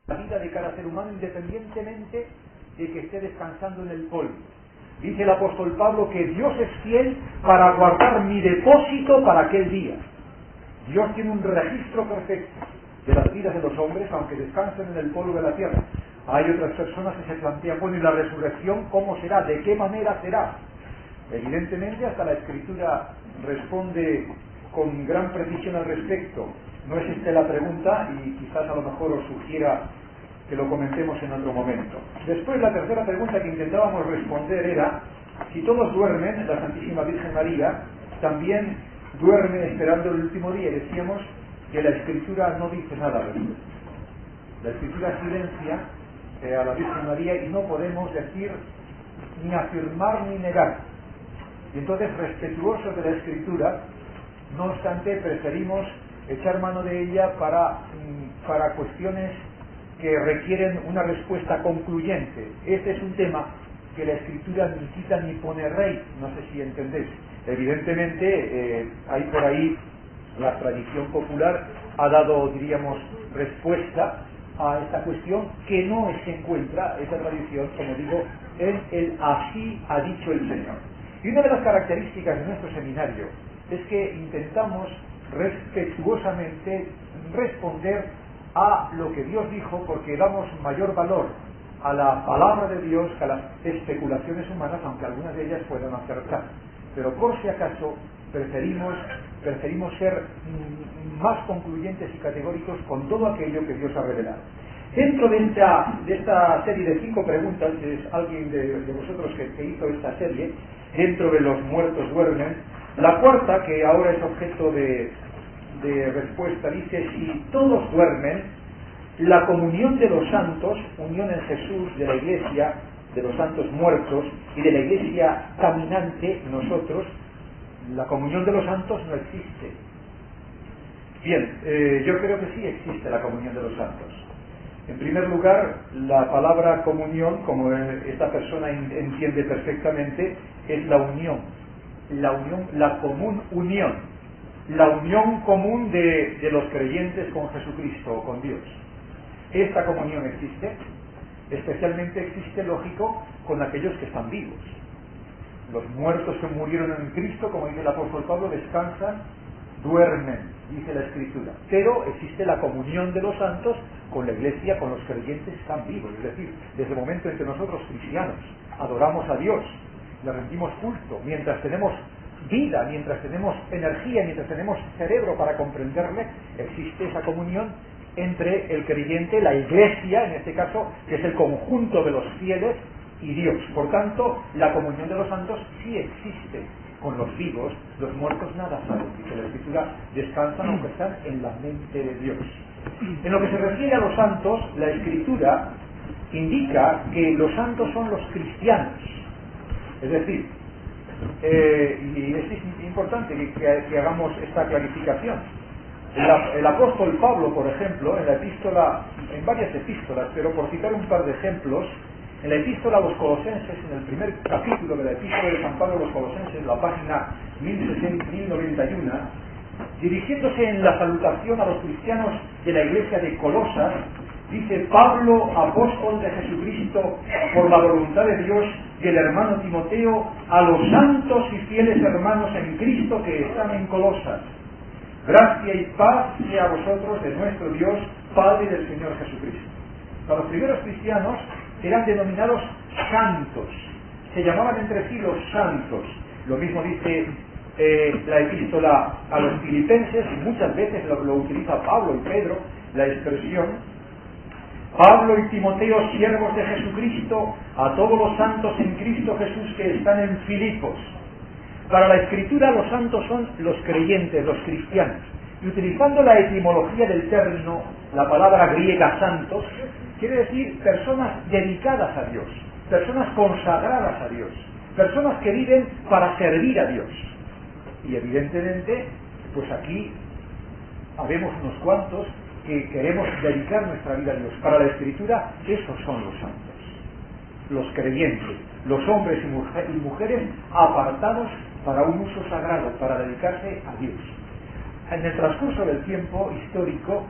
la vida de cada ser humano independientemente de que esté descansando en el polvo. Dice el apóstol Pablo que Dios es fiel para guardar mi depósito para aquel día. Dios tiene un registro perfecto de las vidas de los hombres, aunque descansen en el polvo de la tierra. Hay otras personas que se plantean, bueno, ¿y la resurrección cómo será? ¿De qué manera será? Evidentemente, hasta la Escritura responde con gran precisión al respecto. No es esta la pregunta y quizás a lo mejor os sugiera que lo comentemos en otro momento. Después, la tercera pregunta que intentábamos responder era: si todos duermen, la Santísima Virgen María también duerme esperando el último día. Y decíamos que la Escritura no dice nada al respecto. La Escritura silencia a la Virgen María y no podemos decir ni afirmar ni negar. Y entonces, respetuosos de la Escritura, no obstante, preferimos echar mano de ella para cuestiones que requieren una respuesta concluyente. Este es un tema que la Escritura ni quita ni pone rey, no sé si entendéis. Evidentemente, hay por ahí la tradición popular ha dado, diríamos, respuesta a esta cuestión, que no se encuentra esa tradición, como digo, en el así ha dicho el Señor. Y una de las características de nuestro seminario es que intentamos respetuosamente responder a lo que Dios dijo, porque damos mayor valor a la palabra de Dios que a las especulaciones humanas, aunque algunas de ellas puedan acertar. Pero por si acaso preferimos ser más concluyentes y categóricos con todo aquello que Dios ha revelado. Dentro de esta serie de 5 preguntas, es alguien de vosotros que hizo esta serie, dentro de los muertos duermen, la cuarta, que ahora es objeto de respuesta, dice: si todos duermen, la comunión de los santos, unión en Jesús de la Iglesia, de los santos muertos y de la Iglesia caminante, nosotros, la comunión de los santos no existe. Bien, yo creo que sí existe la comunión de los santos. En primer lugar, la palabra comunión, como esta persona entiende perfectamente, es la unión, la común unión, la unión común de los creyentes con Jesucristo o con Dios. Esta comunión existe, especialmente existe, lógico, con aquellos que están vivos. Los muertos que murieron en Cristo, como dice el apóstol Pablo, descansan, duermen, dice la Escritura. Pero existe la comunión de los santos con la Iglesia, con los creyentes que están vivos. Es decir, desde el momento en que nosotros, cristianos, adoramos a Dios, le rendimos culto, mientras tenemos vida, mientras tenemos energía, mientras tenemos cerebro para comprenderle, existe esa comunión entre el creyente, la Iglesia, en este caso, que es el conjunto de los fieles, y Dios. Por tanto, la comunión de los santos sí existe con los vivos. Los muertos nada saben, dice la Escritura, descansan aunque están en la mente de Dios. En lo que se refiere a los santos, la Escritura indica que los santos son los cristianos. Es decir, y es importante que hagamos esta clarificación. El apóstol Pablo, por ejemplo, en varias epístolas, pero por citar un par de ejemplos, en la epístola a los Colosenses, en el primer capítulo de la epístola de San Pablo a los Colosenses, la página 1091, dirigiéndose en la salutación a los cristianos de la iglesia de Colosas, dice: Pablo, apóstol de Jesucristo, por la voluntad de Dios, y el hermano Timoteo, a los santos y fieles hermanos en Cristo que están en Colosas. Gracia y paz sea a vosotros de nuestro Dios, Padre y del Señor Jesucristo. Para los primeros cristianos eran denominados santos, se llamaban entre sí los santos. Lo mismo dice la epístola a los filipenses, y muchas veces lo utiliza Pablo y Pedro, la expresión: Pablo y Timoteo, siervos de Jesucristo, a todos los santos en Cristo Jesús que están en Filipos. Para la Escritura, los santos son los creyentes, los cristianos. Y utilizando la etimología del término, la palabra griega santos, quiere decir personas dedicadas a Dios, personas consagradas a Dios, personas que viven para servir a Dios. Y evidentemente, pues aquí habemos unos cuantos que queremos dedicar nuestra vida a Dios. Para la Escritura, esos son los santos, los creyentes, los hombres y mujeres apartados para un uso sagrado, para dedicarse a Dios. En el transcurso del tiempo histórico,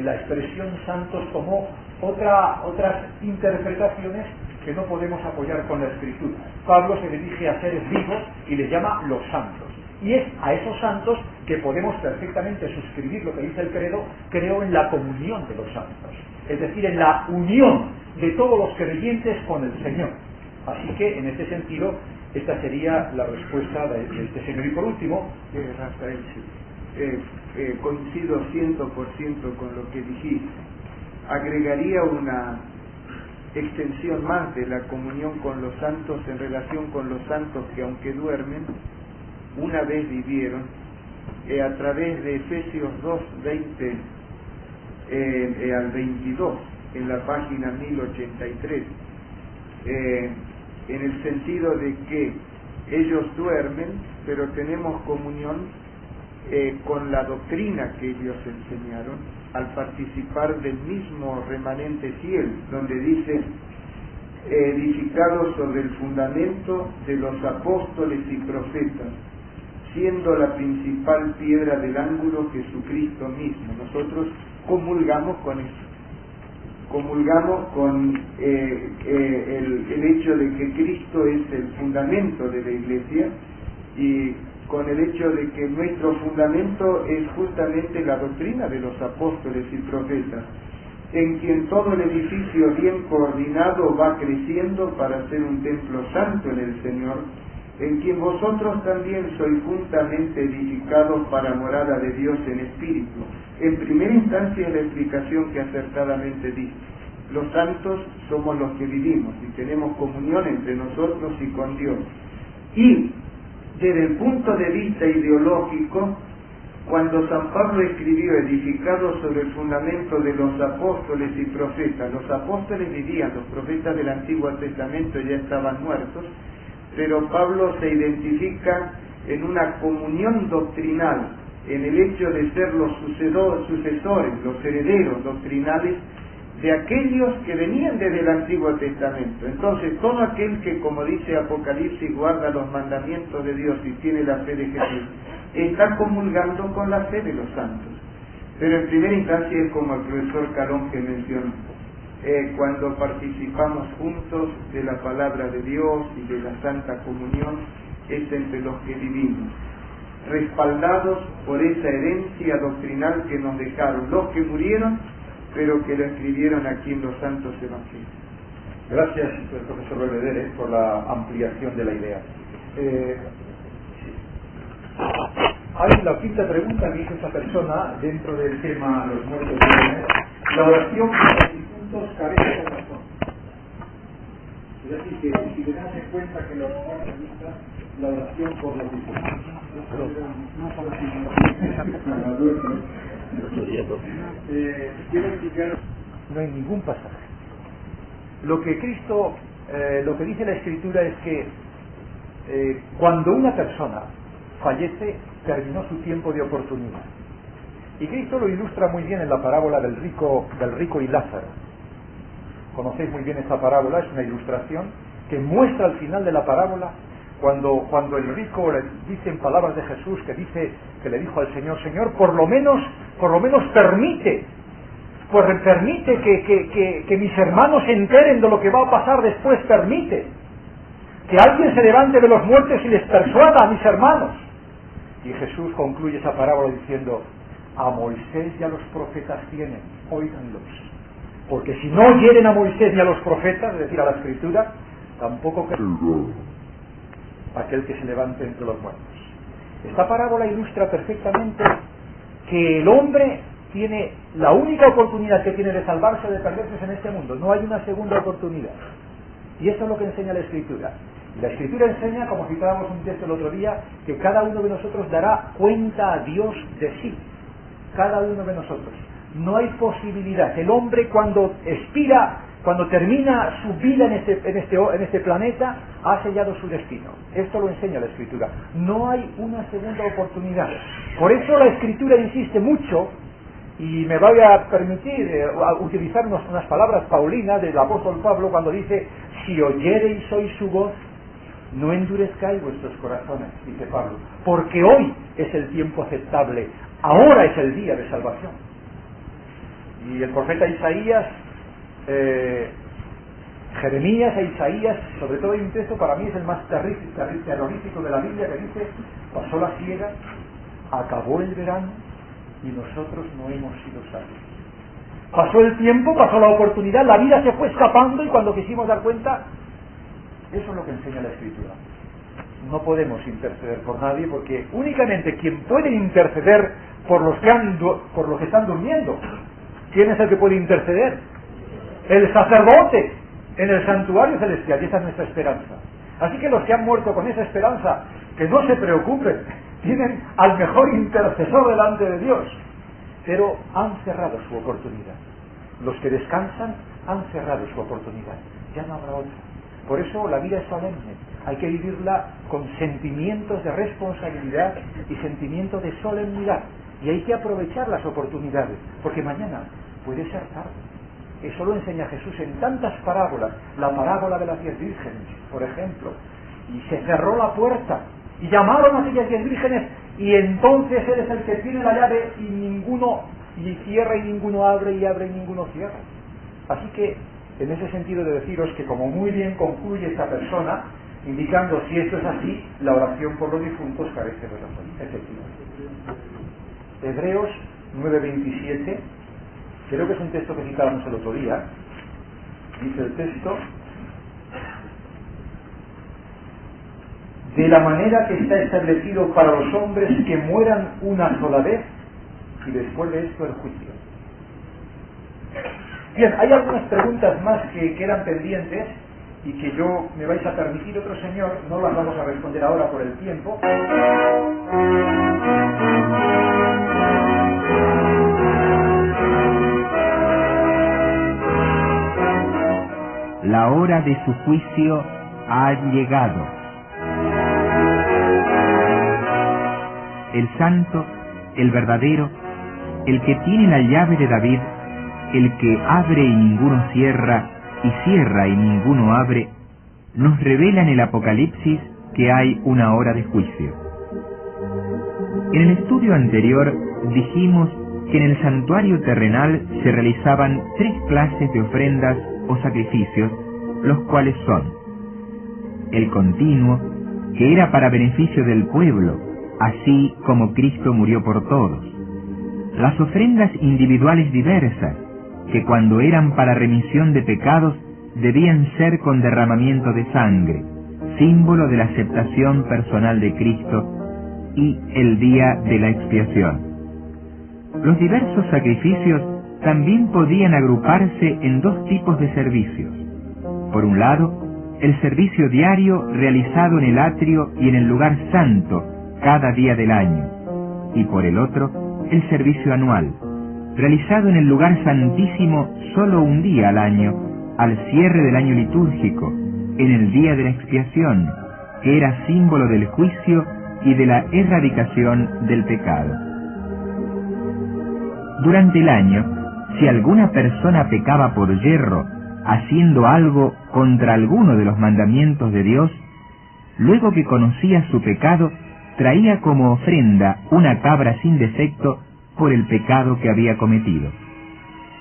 la expresión santos tomó otras interpretaciones que no podemos apoyar con la Escritura. Pablo se dirige a seres vivos y les llama los santos. Y es a esos santos que podemos perfectamente suscribir lo que dice el credo, creo en la comunión de los santos. Es decir, en la unión de todos los creyentes con el Señor. Así que, en este sentido, esta sería la respuesta de este señor. Y por último, Rafael, coincido 100% con lo que dijiste. Agregaría una extensión más de la comunión con los santos en relación con los santos que, aunque duermen, una vez vivieron, a través de Efesios 2, 20 al 22, en la página 1083, en el sentido de que ellos duermen, pero tenemos comunión con la doctrina que ellos enseñaron al participar del mismo remanente fiel, donde dice edificados sobre el fundamento de los apóstoles y profetas, siendo la principal piedra del ángulo Jesucristo mismo. Nosotros comulgamos con eso, comulgamos con el hecho de que Cristo es el fundamento de la Iglesia, y con el hecho de que nuestro fundamento es justamente la doctrina de los apóstoles y profetas, en quien todo el edificio bien coordinado va creciendo para ser un templo santo en el Señor, en quien vosotros también sois juntamente edificados para morada de Dios en espíritu. En primera instancia es la explicación que acertadamente dice: los santos somos los que vivimos y tenemos comunión entre nosotros y con Dios. Y desde el punto de vista ideológico, cuando San Pablo escribió edificados sobre el fundamento de los apóstoles y profetas, los apóstoles vivían, los profetas del Antiguo Testamento ya estaban muertos, pero Pablo se identifica en una comunión doctrinal, en el hecho de ser los sucesores, los herederos doctrinales de aquellos que venían desde el Antiguo Testamento. Entonces, todo aquel que, como dice Apocalipsis, guarda los mandamientos de Dios y tiene la fe de Jesús, está comulgando con la fe de los santos. Pero en primera instancia es como el profesor Calón que mencionó, cuando participamos juntos de la palabra de Dios y de la Santa Comunión, es entre los que vivimos, respaldados por esa herencia doctrinal que nos dejaron los que murieron, pero que lo escribieron aquí en los Santos Evangelios. Gracias, profesor Belvedere, por la ampliación de la idea. Hay la quinta pregunta que hizo esta persona dentro del tema los muertos vírgenes. La oración por los difuntos carece de razón. Es decir, que si tenemos en cuenta que los muertos vírgenes, la oración por los difuntos. Quiero explicar, no hay ningún pasaje. Lo que Cristo, lo que dice la Escritura es que cuando una persona fallece, terminó su tiempo de oportunidad. Y Cristo lo ilustra muy bien en la parábola del rico y Lázaro. Conocéis muy bien esta parábola, es una ilustración que muestra al final de la parábola cuando el rico le dice en palabras de Jesús, que le dijo al Señor: Señor, por lo menos permite que mis hermanos se enteren de lo que va a pasar después, permite que alguien se levante de los muertos y les persuada a mis hermanos. Y Jesús concluye esa parábola diciendo: a Moisés y a los profetas tienen, óiganlos, porque si no oyeren a Moisés y a los profetas, es decir, a la Escritura, tampoco aquel que se levante entre los muertos. Esta parábola ilustra perfectamente que el hombre tiene la única oportunidad que tiene de salvarse o de perderse en este mundo. No hay una segunda oportunidad. Y eso es lo que enseña la Escritura. La Escritura enseña, como citábamos un texto el otro día, que cada uno de nosotros dará cuenta a Dios de sí. Cada uno de nosotros. No hay posibilidad. El hombre, cuando expira, cuando termina su vida en este planeta, ha sellado su destino. Esto lo enseña la Escritura. No hay una segunda oportunidad. Por eso la Escritura insiste mucho, y me voy a permitir utilizar unas palabras paulinas del apóstol Pablo cuando dice: si oyereis hoy su voz, no endurezcáis vuestros corazones, dice Pablo, porque hoy es el tiempo aceptable, ahora es el día de salvación. Y el profeta Isaías, Jeremías e Isaías, sobre todo hay un texto para mí es el más terrorífico de la Biblia, que dice: pasó la siega, acabó el verano y nosotros no hemos sido sabios. Pasó el tiempo, pasó la oportunidad, la vida se fue escapando, y cuando quisimos dar cuenta, eso es lo que enseña la Escritura. No podemos interceder por nadie, porque únicamente quien puede interceder por los que están durmiendo. ¿Quién es el que puede interceder? El sacerdote en el santuario celestial, y esa es nuestra esperanza. Así que los que han muerto con esa esperanza, que no se preocupen, tienen al mejor intercesor delante de Dios, pero han cerrado su oportunidad. Los que descansan han cerrado su oportunidad, ya no habrá otra. Por eso la vida es solemne, hay que vivirla con sentimientos de responsabilidad y sentimientos de solemnidad, y hay que aprovechar las oportunidades, porque mañana puede ser tarde. Eso lo enseña Jesús en tantas parábolas, la parábola de las 10 vírgenes, por ejemplo, y se cerró la puerta, y llamaron a aquellas 10 vírgenes, y entonces Él es el que tiene la llave, y ninguno cierra y ninguno abre, y abre y ninguno cierra. Así que, en ese sentido de deciros que, como muy bien concluye esta persona, indicando si esto es así, la oración por los difuntos carece de razón, efectivamente. Hebreos 9:27, creo que es un texto que citábamos el otro día. Dice el texto: de la manera que está establecido para los hombres que mueran una sola vez, y después de esto el juicio. Bien, hay algunas preguntas más que quedan pendientes y que me vais a permitir, otro señor, no las vamos a responder ahora por el tiempo. La hora de su juicio ha llegado. El santo, el verdadero, el que tiene la llave de David, el que abre y ninguno cierra, y cierra y ninguno abre, nos revela en el Apocalipsis que hay una hora de juicio. En el estudio anterior dijimos que en el santuario terrenal se realizaban 3 clases de ofrendas o sacrificios, los cuales son: el continuo, que era para beneficio del pueblo, así como Cristo murió por todos; las ofrendas individuales diversas, que cuando eran para remisión de pecados debían ser con derramamiento de sangre, símbolo de la aceptación personal de Cristo; y el día de la expiación. Los diversos sacrificios también podían agruparse en 2 tipos de servicios. Por un lado, el servicio diario realizado en el atrio y en el lugar santo cada día del año, y por el otro, el servicio anual, realizado en el lugar santísimo solo un día al año, al cierre del año litúrgico, en el día de la expiación, que era símbolo del juicio y de la erradicación del pecado. Durante el año, si alguna persona pecaba por yerro, haciendo algo contra alguno de los mandamientos de Dios, luego que conocía su pecado, traía como ofrenda una cabra sin defecto por el pecado que había cometido.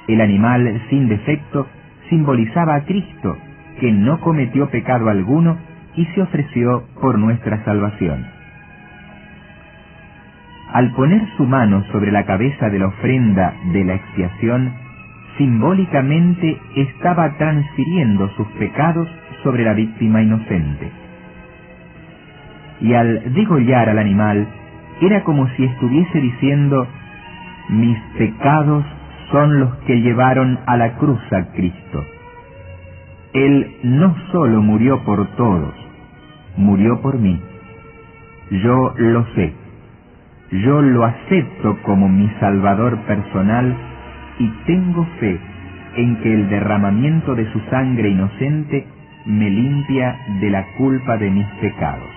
El animal sin defecto simbolizaba a Cristo, que no cometió pecado alguno y se ofreció por nuestra salvación. Al poner su mano sobre la cabeza de la ofrenda de la expiación, simbólicamente estaba transfiriendo sus pecados sobre la víctima inocente. Y al degollar al animal, era como si estuviese diciendo: mis pecados son los que llevaron a la cruz a Cristo. Él no solo murió por todos, murió por mí. Yo lo sé. Yo lo acepto como mi Salvador personal y tengo fe en que el derramamiento de su sangre inocente me limpia de la culpa de mis pecados.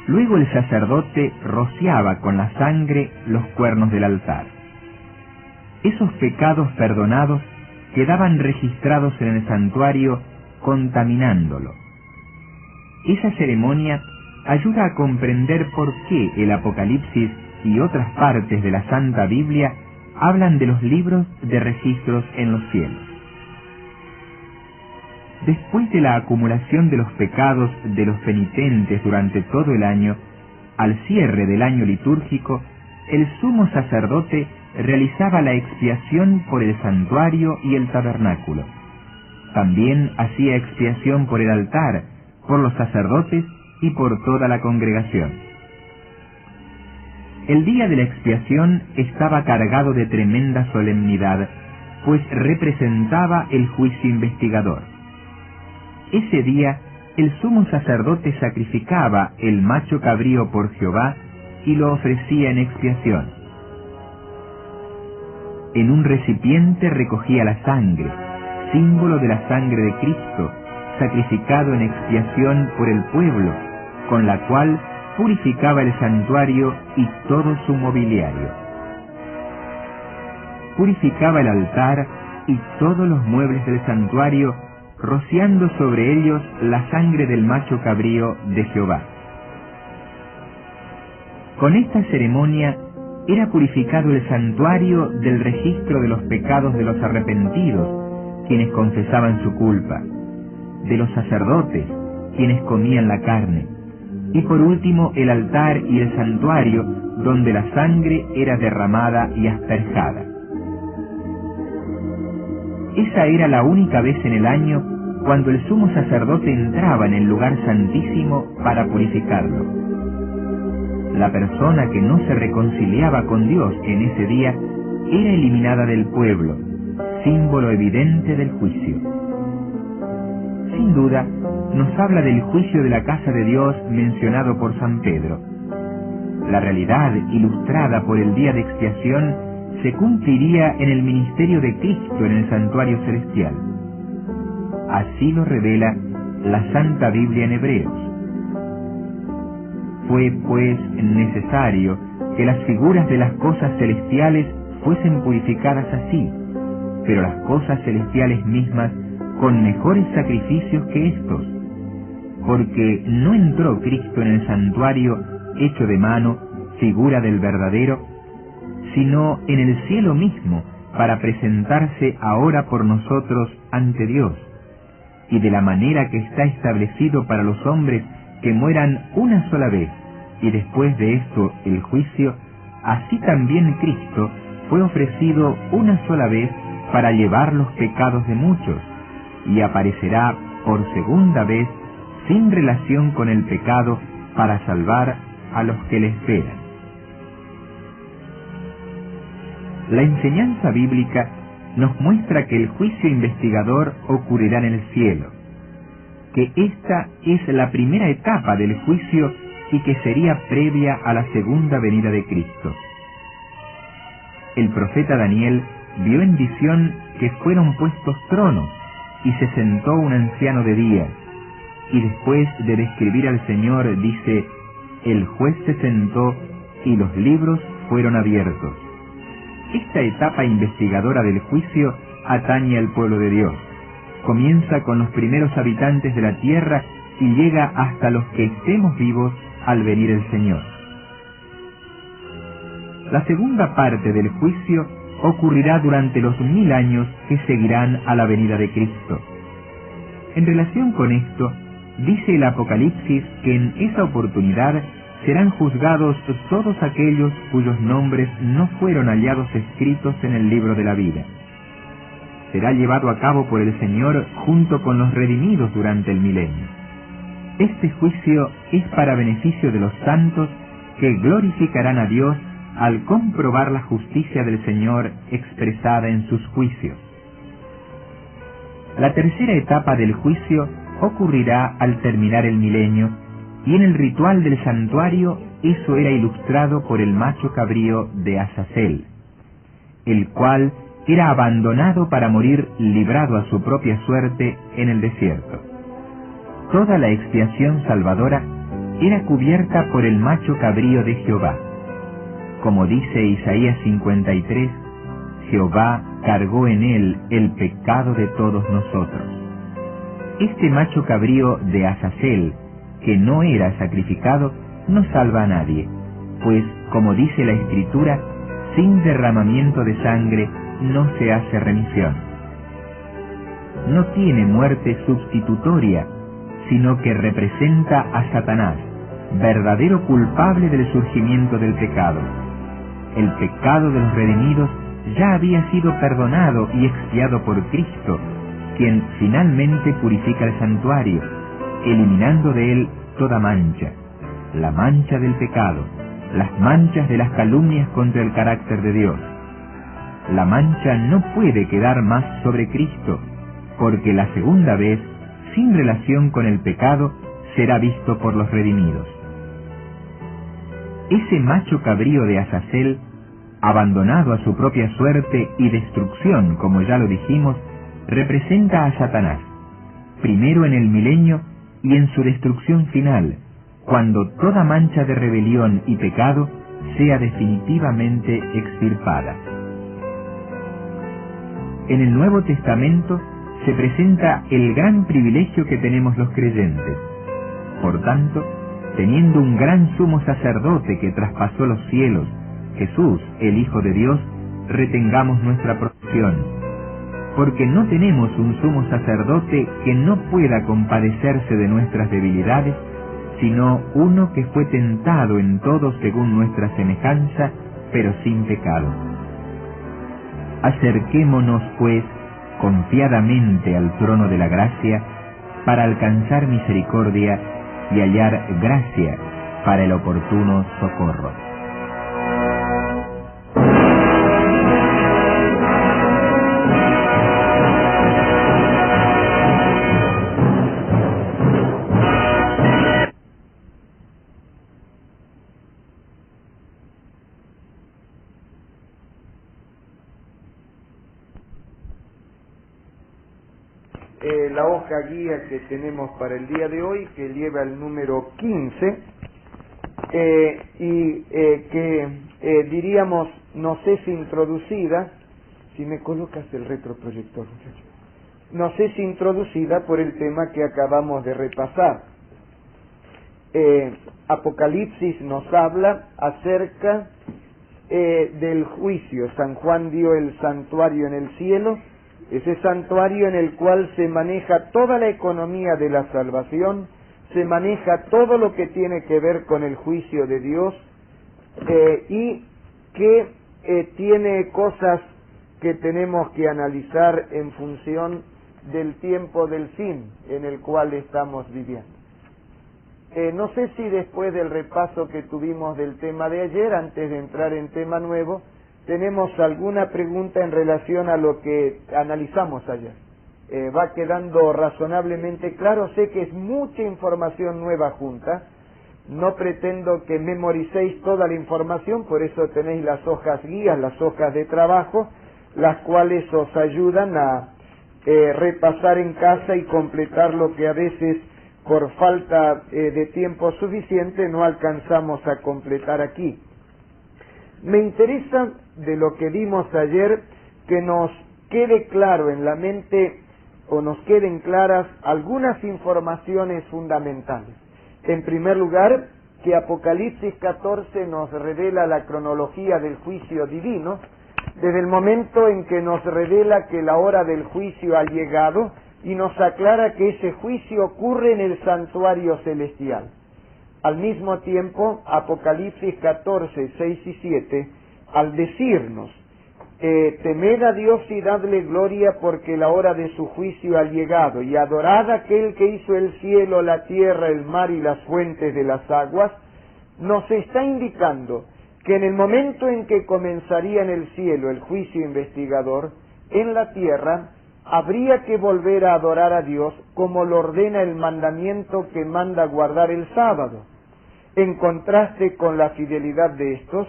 Luego el sacerdote rociaba con la sangre los cuernos del altar. Esos pecados perdonados quedaban registrados en el santuario, contaminándolo. Esa ceremonia ayuda a comprender por qué el Apocalipsis y otras partes de la Santa Biblia hablan de los libros de registros en los cielos. Después de la acumulación de los pecados de los penitentes durante todo el año, al cierre del año litúrgico, el sumo sacerdote realizaba la expiación por el santuario y el tabernáculo. También hacía expiación por el altar, por los sacerdotes y por toda la congregación. El día de la expiación estaba cargado de tremenda solemnidad, pues representaba el juicio investigador. Ese día, el sumo sacerdote sacrificaba el macho cabrío por Jehová y lo ofrecía en expiación. En un recipiente recogía la sangre, símbolo de la sangre de Cristo, sacrificado en expiación por el pueblo, con la cual purificaba el santuario y todo su mobiliario. Purificaba el altar y todos los muebles del santuario, rociando sobre ellos la sangre del macho cabrío de Jehová. Con esta ceremonia era purificado el santuario del registro de los pecados de los arrepentidos, quienes confesaban su culpa, de los sacerdotes, quienes comían la carne, y por último el altar y el santuario, donde la sangre era derramada y asperjada. Esa era la única vez en el año cuando el sumo sacerdote entraba en el lugar santísimo para purificarlo. La persona que no se reconciliaba con Dios en ese día era eliminada del pueblo, símbolo evidente del juicio. Sin duda, nos habla del juicio de la casa de Dios mencionado por San Pedro. La realidad ilustrada por el día de expiación se cumpliría en el ministerio de Cristo en el santuario celestial. Así lo revela la Santa Biblia en Hebreos. Fue, pues, necesario que las figuras de las cosas celestiales fuesen purificadas así, pero las cosas celestiales mismas con mejores sacrificios que estos, porque no entró Cristo en el santuario hecho de mano, figura del verdadero, sino en el cielo mismo, para presentarse ahora por nosotros ante Dios, y de la manera que está establecido para los hombres que mueran una sola vez, y después de esto el juicio, así también Cristo fue ofrecido una sola vez para llevar los pecados de muchos, y aparecerá por segunda vez sin relación con el pecado para salvar a los que le esperan. La enseñanza bíblica nos muestra que el juicio investigador ocurrirá en el cielo, que esta es la primera etapa del juicio y que sería previa a la segunda venida de Cristo. El profeta Daniel vio en visión que fueron puestos tronos y se sentó un anciano de día, y después de describir al Señor dice: el juez se sentó y los libros fueron abiertos. Esta etapa investigadora del juicio atañe al pueblo de Dios. Comienza con los primeros habitantes de la tierra y llega hasta los que estemos vivos al venir el Señor. La segunda parte del juicio ocurrirá durante los 1000 años que seguirán a la venida de Cristo. En relación con esto, dice el Apocalipsis que en esa oportunidad serán juzgados todos aquellos cuyos nombres no fueron hallados escritos en el libro de la vida. Será llevado a cabo por el Señor junto con los redimidos durante el milenio. Este juicio es para beneficio de los santos que glorificarán a Dios al comprobar la justicia del Señor expresada en sus juicios. La tercera etapa del juicio ocurrirá al terminar el milenio, y en el ritual del santuario eso era ilustrado por el macho cabrío de Azazel, el cual era abandonado para morir librado a su propia suerte en el desierto. Toda la expiación salvadora era cubierta por el macho cabrío de Jehová. Como dice Isaías 53, Jehová cargó en él el pecado de todos nosotros. Este macho cabrío de Azazel, que no era sacrificado, no salva a nadie, pues, como dice la Escritura, sin derramamiento de sangre no se hace remisión. No tiene muerte sustitutoria, sino que representa a Satanás, verdadero culpable del surgimiento del pecado. El pecado de los redimidos ya había sido perdonado y expiado por Cristo, quien finalmente purifica el santuario, eliminando de él toda mancha, la mancha del pecado, las manchas de las calumnias contra el carácter de Dios. La mancha no puede quedar más sobre Cristo, porque la segunda vez, sin relación con el pecado, será visto por los redimidos. Ese macho cabrío de Azazel, abandonado a su propia suerte y destrucción, como ya lo dijimos, representa a Satanás, primero en el milenio y en su destrucción final, cuando toda mancha de rebelión y pecado sea definitivamente extirpada. En el Nuevo Testamento se presenta el gran privilegio que tenemos los creyentes. Por tanto, teniendo un gran sumo sacerdote que traspasó los cielos, Jesús, el Hijo de Dios, retengamos nuestra profesión, porque no tenemos un sumo sacerdote que no pueda compadecerse de nuestras debilidades, sino uno que fue tentado en todo según nuestra semejanza, pero sin pecado. Acerquémonos, pues, confiadamente al trono de la gracia, para alcanzar misericordia y hallar gracia para el oportuno socorro. La hoja guía que tenemos para el día de hoy, que lleva el número 15, diríamos, no sé si introducida, si me colocas el retroproyector, muchachos, no sé si introducida por el tema que acabamos de repasar. Apocalipsis nos habla acerca del juicio. San Juan dio el santuario en el cielo, ese santuario en el cual se maneja toda la economía de la salvación, se maneja todo lo que tiene que ver con el juicio de Dios, y que tiene cosas que tenemos que analizar en función del tiempo del fin en el cual estamos viviendo. No sé si después del repaso que tuvimos del tema de ayer, antes de entrar en tema nuevo, tenemos alguna pregunta en relación a lo que analizamos ayer. Va quedando razonablemente claro. Sé que es mucha información nueva junta. No pretendo que memoricéis toda la información, por eso tenéis las hojas guías, las hojas de trabajo, las cuales os ayudan a repasar en casa y completar lo que a veces por falta de tiempo suficiente no alcanzamos a completar aquí. Me interesa de lo que vimos ayer que nos quede claro en la mente, o nos queden claras algunas informaciones fundamentales. En primer lugar, que Apocalipsis 14 nos revela la cronología del juicio divino, desde el momento en que nos revela que la hora del juicio ha llegado y nos aclara que ese juicio ocurre en el santuario celestial. Al mismo tiempo, Apocalipsis 14, 6 y 7, al decirnos, temed a Dios y dadle gloria porque la hora de su juicio ha llegado, y adorad a aquel que hizo el cielo, la tierra, el mar y las fuentes de las aguas, nos está indicando que en el momento en que comenzaría en el cielo el juicio investigador, en la tierra habría que volver a adorar a Dios como lo ordena el mandamiento que manda guardar el sábado. En contraste con la fidelidad de estos,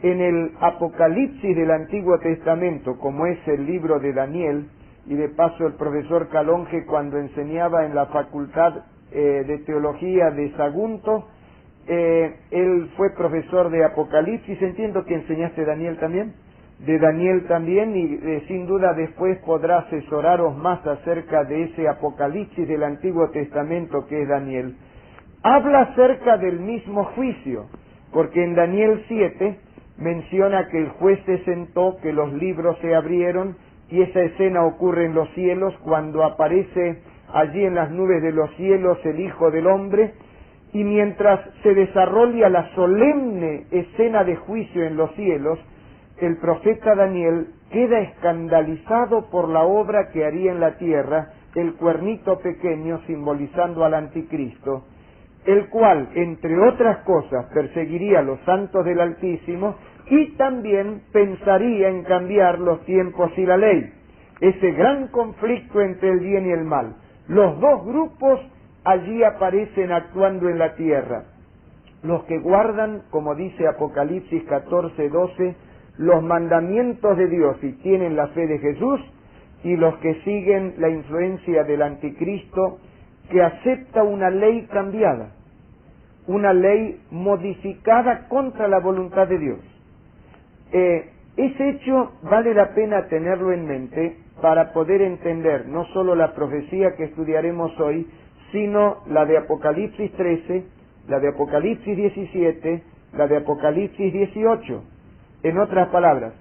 en el Apocalipsis del Antiguo Testamento, como es el libro de Daniel, y de paso el profesor Calonge cuando enseñaba en la Facultad de Teología de Sagunto, él fue profesor de Apocalipsis, entiendo que enseñaste Daniel también, de Daniel también, y sin duda después podrá asesoraros más acerca de ese Apocalipsis del Antiguo Testamento que es Daniel. Habla acerca del mismo juicio, porque en Daniel 7 menciona que el juez se sentó, que los libros se abrieron, y esa escena ocurre en los cielos cuando aparece allí en las nubes de los cielos el Hijo del Hombre, y mientras se desarrolla la solemne escena de juicio en los cielos, el profeta Daniel queda escandalizado por la obra que haría en la tierra el cuernito pequeño simbolizando al anticristo, el cual, entre otras cosas, perseguiría a los santos del Altísimo y también pensaría en cambiar los tiempos y la ley. Ese gran conflicto entre el bien y el mal. Los dos grupos allí aparecen actuando en la tierra. Los que guardan, como dice Apocalipsis 14:12, los mandamientos de Dios y tienen la fe de Jesús, y los que siguen la influencia del anticristo, que acepta una ley cambiada, una ley modificada contra la voluntad de Dios. Ese hecho vale la pena tenerlo en mente para poder entender no solo la profecía que estudiaremos hoy, sino la de Apocalipsis 13, la de Apocalipsis 17, la de Apocalipsis 18. En otras palabras,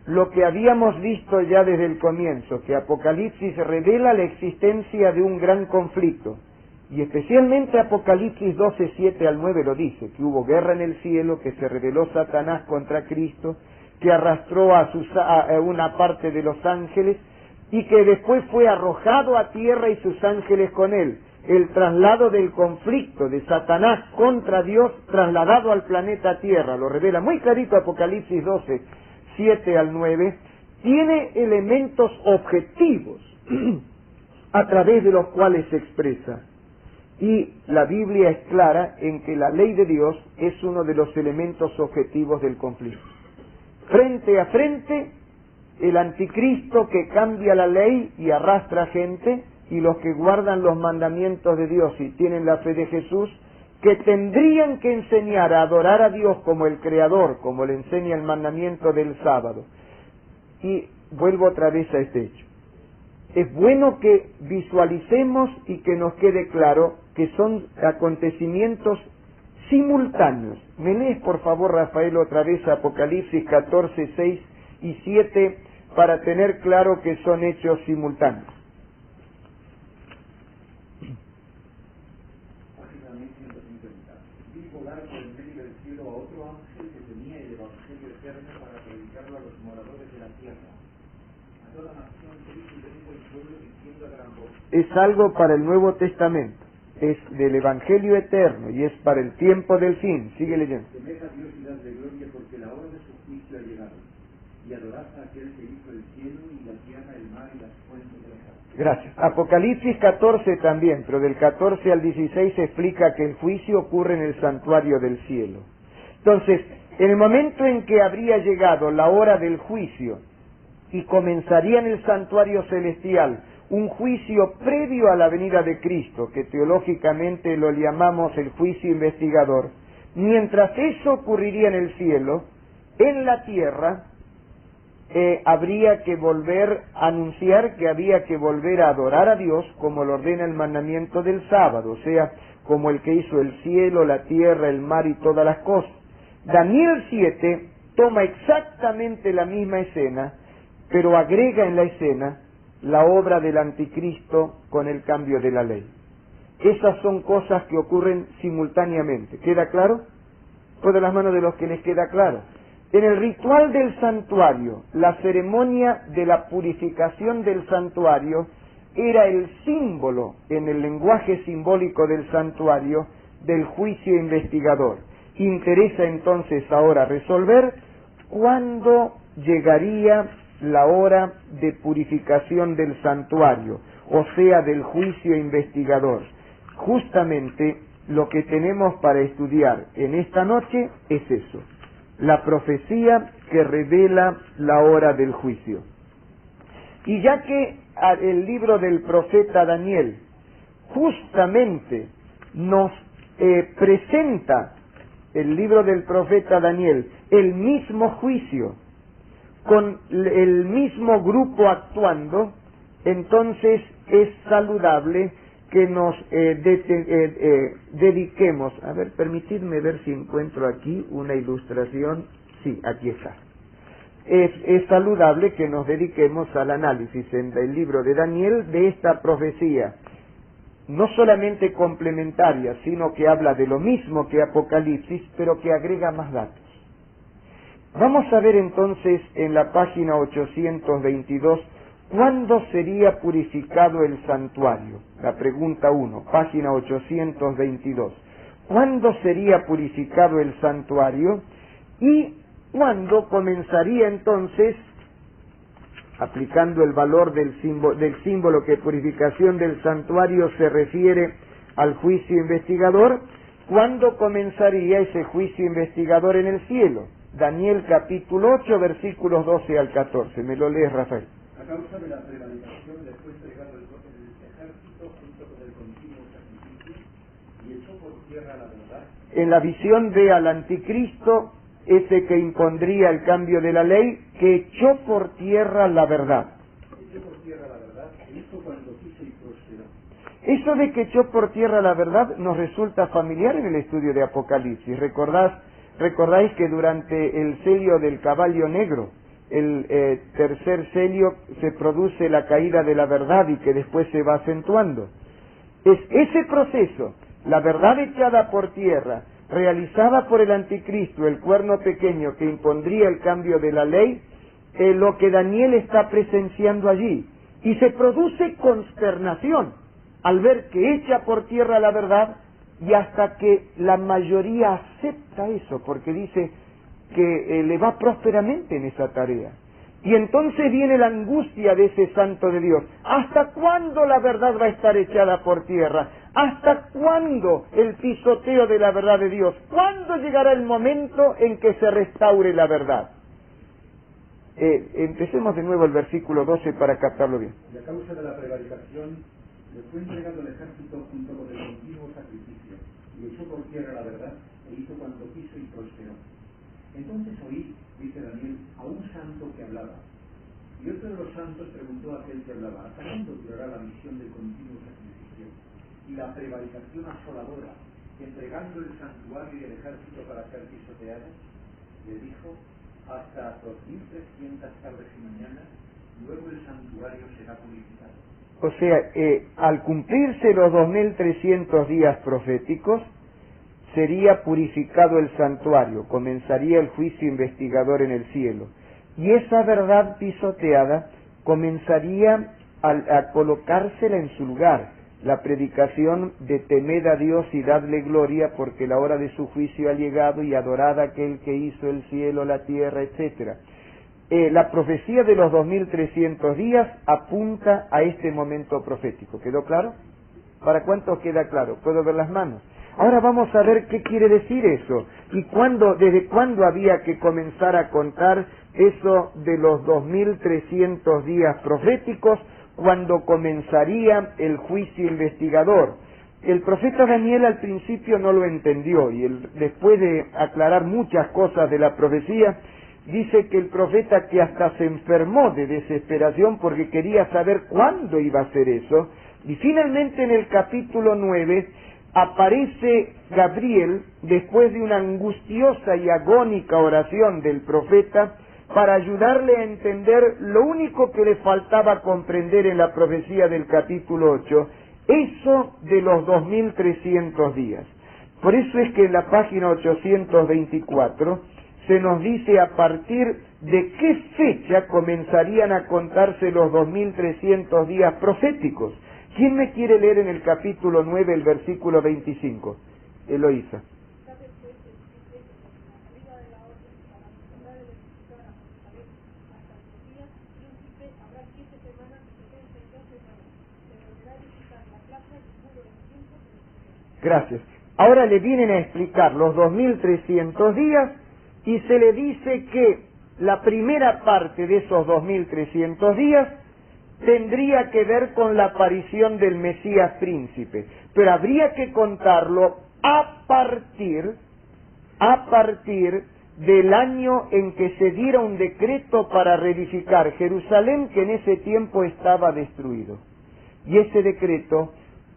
lo que habíamos visto ya desde el comienzo, que Apocalipsis revela la existencia de un gran conflicto, y especialmente Apocalipsis 12, 7 al 9 lo dice, que hubo guerra en el cielo, que se rebeló Satanás contra Cristo, que arrastró a una parte de los ángeles, y que después fue arrojado a tierra y sus ángeles con él. El traslado del conflicto de Satanás contra Dios trasladado al planeta Tierra, lo revela muy clarito Apocalipsis 12, 7 al 9, tiene elementos objetivos a través de los cuales se expresa. Y la Biblia es clara en que la ley de Dios es uno de los elementos objetivos del conflicto. Frente a frente, el anticristo que cambia la ley y arrastra gente, y los que guardan los mandamientos de Dios y tienen la fe de Jesús, que tendrían que enseñar a adorar a Dios como el Creador, como le enseña el mandamiento del sábado. Y vuelvo otra vez a este hecho. Es bueno que visualicemos y que nos quede claro que son acontecimientos simultáneos. ¿Me lees, por favor, Rafael, otra vez Apocalipsis 14, 6 y 7 para tener claro que son hechos simultáneos? Es algo para el Nuevo Testamento, es del Evangelio eterno y es para el tiempo del fin. Sigue leyendo. Temed a Dios y dadle gloria, porque la hora de su juicio ha llegado, y adorad a aquel que hizo el cielo y la tierra, el mar y las fuentes de las aguas. Gracias. Apocalipsis 14 también, pero del 14 al 16 se explica que el juicio ocurre en el santuario del cielo. Entonces, en el momento en que habría llegado la hora del juicio y comenzaría en el santuario celestial un juicio previo a la venida de Cristo, que teológicamente lo llamamos el juicio investigador, mientras eso ocurriría en el cielo, en la tierra habría que volver a anunciar que había que volver a adorar a Dios como lo ordena el mandamiento del sábado, o sea, como el que hizo el cielo, la tierra, el mar y todas las cosas. Daniel 7 toma exactamente la misma escena, pero agrega en la escena la obra del anticristo con el cambio de la ley. Esas son cosas que ocurren simultáneamente. ¿Queda claro? Pongan las manos de los que les queda claro. En el ritual del santuario, la ceremonia de la purificación del santuario era el símbolo, en el lenguaje simbólico del santuario, del juicio investigador. Interesa entonces ahora resolver cuándo llegaría la hora de purificación del santuario, o sea, del juicio investigador. Justamente lo que tenemos para estudiar en esta noche es eso, la profecía que revela la hora del juicio. Y ya que el libro del profeta Daniel justamente nos presenta, el libro del profeta Daniel, el mismo juicio, con el mismo grupo actuando, entonces es saludable que nos dediquemos. A ver, permitidme ver si encuentro aquí una ilustración. Sí, aquí está. Es saludable que nos dediquemos al análisis en el libro de Daniel de esta profecía, no solamente complementaria, sino que habla de lo mismo que Apocalipsis, pero que agrega más datos. Vamos a ver entonces en la página 822, ¿cuándo sería purificado el santuario? La pregunta 1, página 822. ¿Cuándo sería purificado el santuario? Y ¿cuándo comenzaría entonces, aplicando el valor del símbolo que purificación del santuario se refiere al juicio investigador, ¿cuándo comenzaría ese juicio investigador en el cielo? Daniel capítulo 8, versículos 12 al 14. ¿Me lo lees, Rafael? A causa de la prevaricación le fue entregado el ejército junto con el continuo sacrificio y echó por tierra la verdad. En la visión ve al anticristo, ese que impondría el cambio de la ley, que echó por tierra la verdad. Echó por tierra la verdad e hizo cuando quiso y prosperó. Eso de que echó por tierra la verdad nos resulta familiar en el estudio de Apocalipsis. Recordáis que durante el sello del caballo negro, el tercer sello, se produce la caída de la verdad y que después se va acentuando. Es ese proceso, la verdad echada por tierra, realizada por el anticristo, el cuerno pequeño que impondría el cambio de la ley, lo que Daniel está presenciando allí. Y se produce consternación al ver que echa por tierra la verdad, y hasta que la mayoría acepta eso, porque dice que le va prósperamente en esa tarea. Y entonces viene la angustia de ese santo de Dios. ¿Hasta cuándo la verdad va a estar echada por tierra? ¿Hasta cuándo el pisoteo de la verdad de Dios? ¿Cuándo llegará el momento en que se restaure la verdad? Empecemos de nuevo el versículo 12 para captarlo bien. Y a causa de la prevaricación le fue entregado el ejército junto con el continuo sacrificio y echó por tierra la verdad e hizo cuanto quiso y prosperó. Entonces oí, dice Daniel, a un santo que hablaba. Y otro de los santos preguntó a aquel que hablaba, ¿hasta cuándo durará la visión del continuo sacrificio y la prevaricación asoladora, entregando el santuario y el ejército para ser pisoteados? Le dijo, hasta 2300 tardes y mañanas, luego el santuario será purificado. O sea, al cumplirse los 2300 días proféticos, sería purificado el santuario, comenzaría el juicio investigador en el cielo. Y esa verdad pisoteada comenzaría a colocársela en su lugar, la predicación de temed a Dios y dadle gloria, porque la hora de su juicio ha llegado y adorad a aquel que hizo el cielo, la tierra, etc. La profecía de los 2300 días apunta a este momento profético. ¿Quedó claro? ¿Para cuántos queda claro? ¿Puedo ver las manos? Ahora vamos a ver qué quiere decir eso y desde cuándo había que comenzar a contar eso de los 2300 días proféticos, cuando comenzaría el juicio investigador. El profeta Daniel al principio no lo entendió y después de aclarar muchas cosas de la profecía, dice que el profeta que hasta se enfermó de desesperación porque quería saber cuándo iba a ser eso, y finalmente en el capítulo 9 aparece Gabriel después de una angustiosa y agónica oración del profeta para ayudarle a entender lo único que le faltaba comprender en la profecía del capítulo 8, eso de los 2300 días. Por eso es que en la página 824 se nos dice a partir de qué fecha comenzarían a contarse los 2300 días proféticos. ¿Quién me quiere leer en el capítulo 9 el versículo 25? Eloísa. Gracias. Ahora le vienen a explicar los 2300 días y se le dice que la primera parte de esos 2300 días tendría que ver con la aparición del Mesías príncipe, pero habría que contarlo a partir del año en que se diera un decreto para reedificar Jerusalén, que en ese tiempo estaba destruido. Y ese decreto,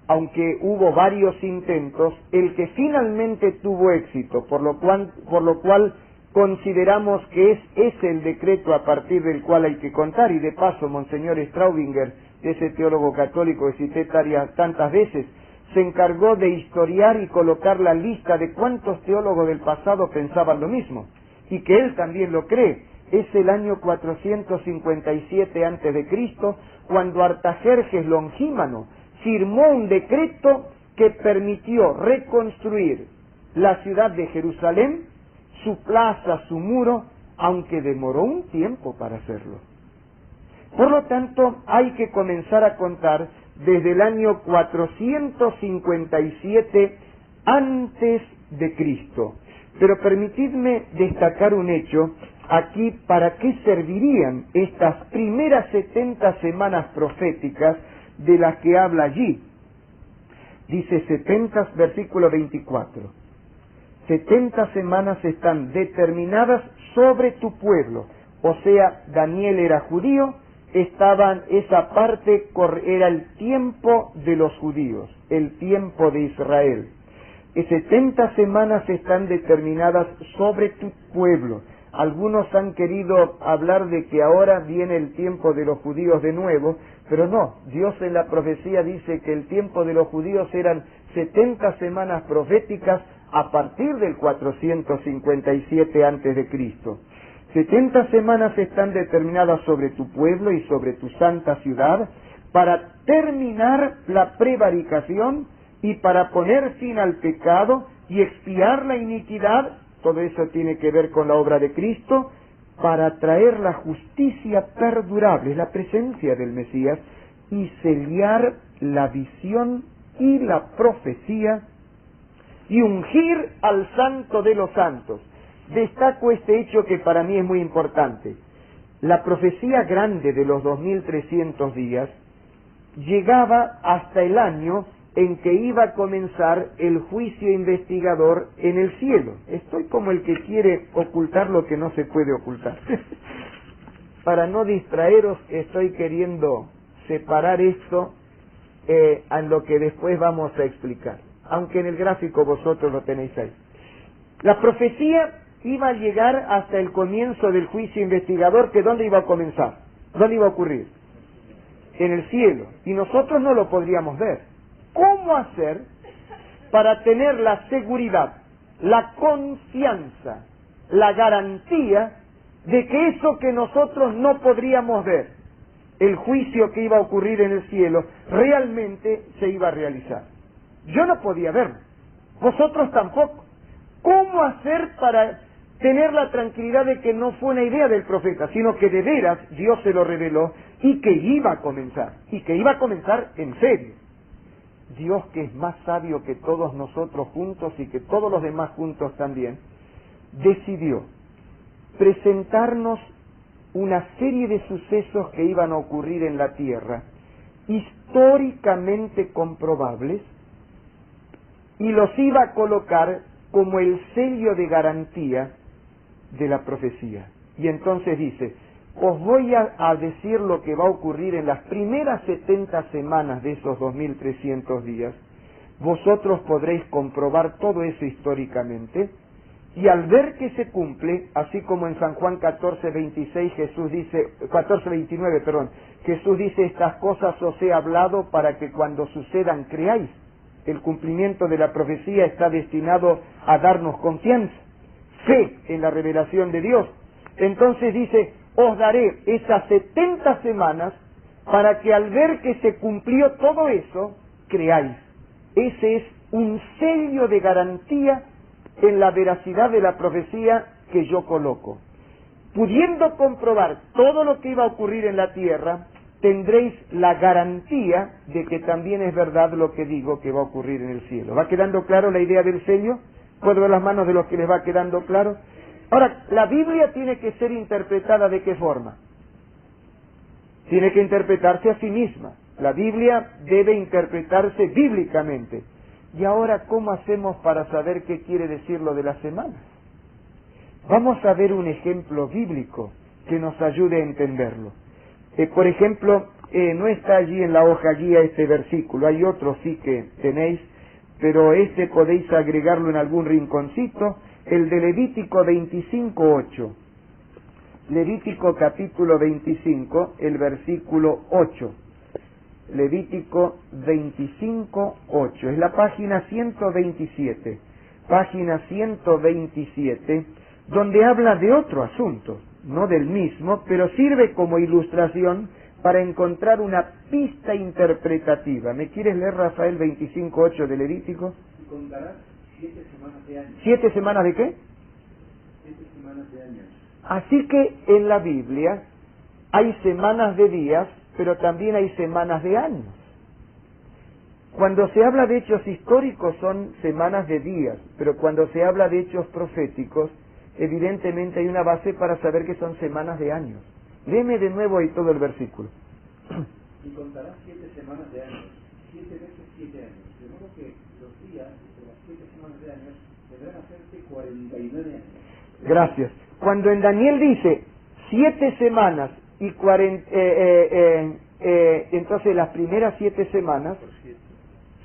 aunque hubo varios intentos, el que finalmente tuvo éxito, por lo cual consideramos que es el decreto a partir del cual hay que contar, y de paso Monseñor Straubinger, ese teólogo católico que cité tantas veces, se encargó de historiar y colocar la lista de cuántos teólogos del pasado pensaban lo mismo, y que él también lo cree. Es el año 457 a.C., cuando Artajerjes Longímano firmó un decreto que permitió reconstruir la ciudad de Jerusalén, su plaza, su muro, aunque demoró un tiempo para hacerlo. Por lo tanto, hay que comenzar a contar desde el año 457 antes de Cristo. Pero permitidme destacar un hecho aquí. ¿Para qué servirían estas primeras 70 semanas proféticas de las que habla allí? Dice 70, versículo 24. 70 semanas están determinadas sobre tu pueblo. O sea, Daniel era judío, esa parte era el tiempo de los judíos, el tiempo de Israel. Y 70 semanas están determinadas sobre tu pueblo. Algunos han querido hablar de que ahora viene el tiempo de los judíos de nuevo, pero no, Dios en la profecía dice que el tiempo de los judíos eran 70 semanas proféticas a partir del 457 antes de Cristo. 70 semanas están determinadas sobre tu pueblo y sobre tu santa ciudad para terminar la prevaricación y para poner fin al pecado y expiar la iniquidad. Todo eso tiene que ver con la obra de Cristo, para traer la justicia perdurable, la presencia del Mesías, y sellar la visión y la profecía y ungir al santo de los santos. Destaco este hecho que para mí es muy importante. La profecía grande de los 2300 días llegaba hasta el año en que iba a comenzar el juicio investigador en el cielo. Estoy como el que quiere ocultar lo que no se puede ocultar. Para no distraeros, estoy queriendo separar esto en lo que después vamos a explicar, aunque en el gráfico vosotros lo tenéis ahí. La profecía iba a llegar hasta el comienzo del juicio investigador, que ¿dónde iba a comenzar? ¿Dónde iba a ocurrir? En el cielo. Y nosotros no lo podríamos ver. ¿Cómo hacer para tener la seguridad, la confianza, la garantía de que eso que nosotros no podríamos ver, el juicio que iba a ocurrir en el cielo, realmente se iba a realizar? Yo no podía verlo, vosotros tampoco. ¿Cómo hacer para tener la tranquilidad de que no fue una idea del profeta, sino que de veras Dios se lo reveló y que iba a comenzar, y que iba a comenzar en serio? Dios, que es más sabio que todos nosotros juntos y que todos los demás juntos también, decidió presentarnos una serie de sucesos que iban a ocurrir en la tierra, históricamente comprobables, y los iba a colocar como el sello de garantía de la profecía. Y entonces dice: os voy a decir lo que va a ocurrir en las primeras 70 semanas de esos 2300 días. Vosotros podréis comprobar todo eso históricamente, y al ver que se cumple, así como en San Juan 14:29 Jesús dice: estas cosas os he hablado para que cuando sucedan creáis. El cumplimiento de la profecía está destinado a darnos confianza, fe en la revelación de Dios. Entonces dice: os daré esas 70 semanas para que al ver que se cumplió todo eso, creáis. Ese es un sello de garantía en la veracidad de la profecía que yo coloco. Pudiendo comprobar todo lo que iba a ocurrir en la tierra, tendréis la garantía de que también es verdad lo que digo que va a ocurrir en el cielo. ¿Va quedando claro la idea del sello? ¿Puedo ver las manos de los que les va quedando claro? Ahora, la Biblia tiene que ser interpretada ¿de qué forma? Tiene que interpretarse a sí misma. La Biblia debe interpretarse bíblicamente. Y ahora, ¿cómo hacemos para saber qué quiere decir lo de las semanas? Vamos a ver un ejemplo bíblico que nos ayude a entenderlo. Por ejemplo, no está allí en la hoja guía este versículo, hay otros sí que tenéis, pero podéis agregarlo en algún rinconcito. el de Levítico 25:8. Levítico capítulo 25, el versículo 8. Levítico 25:8. Es la página 127. Página 127, donde habla de otro asunto, no del mismo, pero sirve como ilustración para encontrar una pista interpretativa. ¿Me quieres leer, Rafael, 25:8 de Levítico? Y contarás 7 semanas de años. ¿7 semanas de qué? 7 semanas de años. Así que en la Biblia hay semanas de días, pero también hay semanas de años. Cuando se habla de hechos históricos son semanas de días, pero cuando se habla de hechos proféticos, evidentemente hay una base para saber que son semanas de años. Léeme de nuevo ahí todo el versículo. Y contarás 7 semanas de años, 7 veces 7 años. De modo que los días de las 7 semanas de años deberán hacerte 49 años. Gracias. Cuando en Daniel dice 7 semanas y 40, entonces las primeras 7 semanas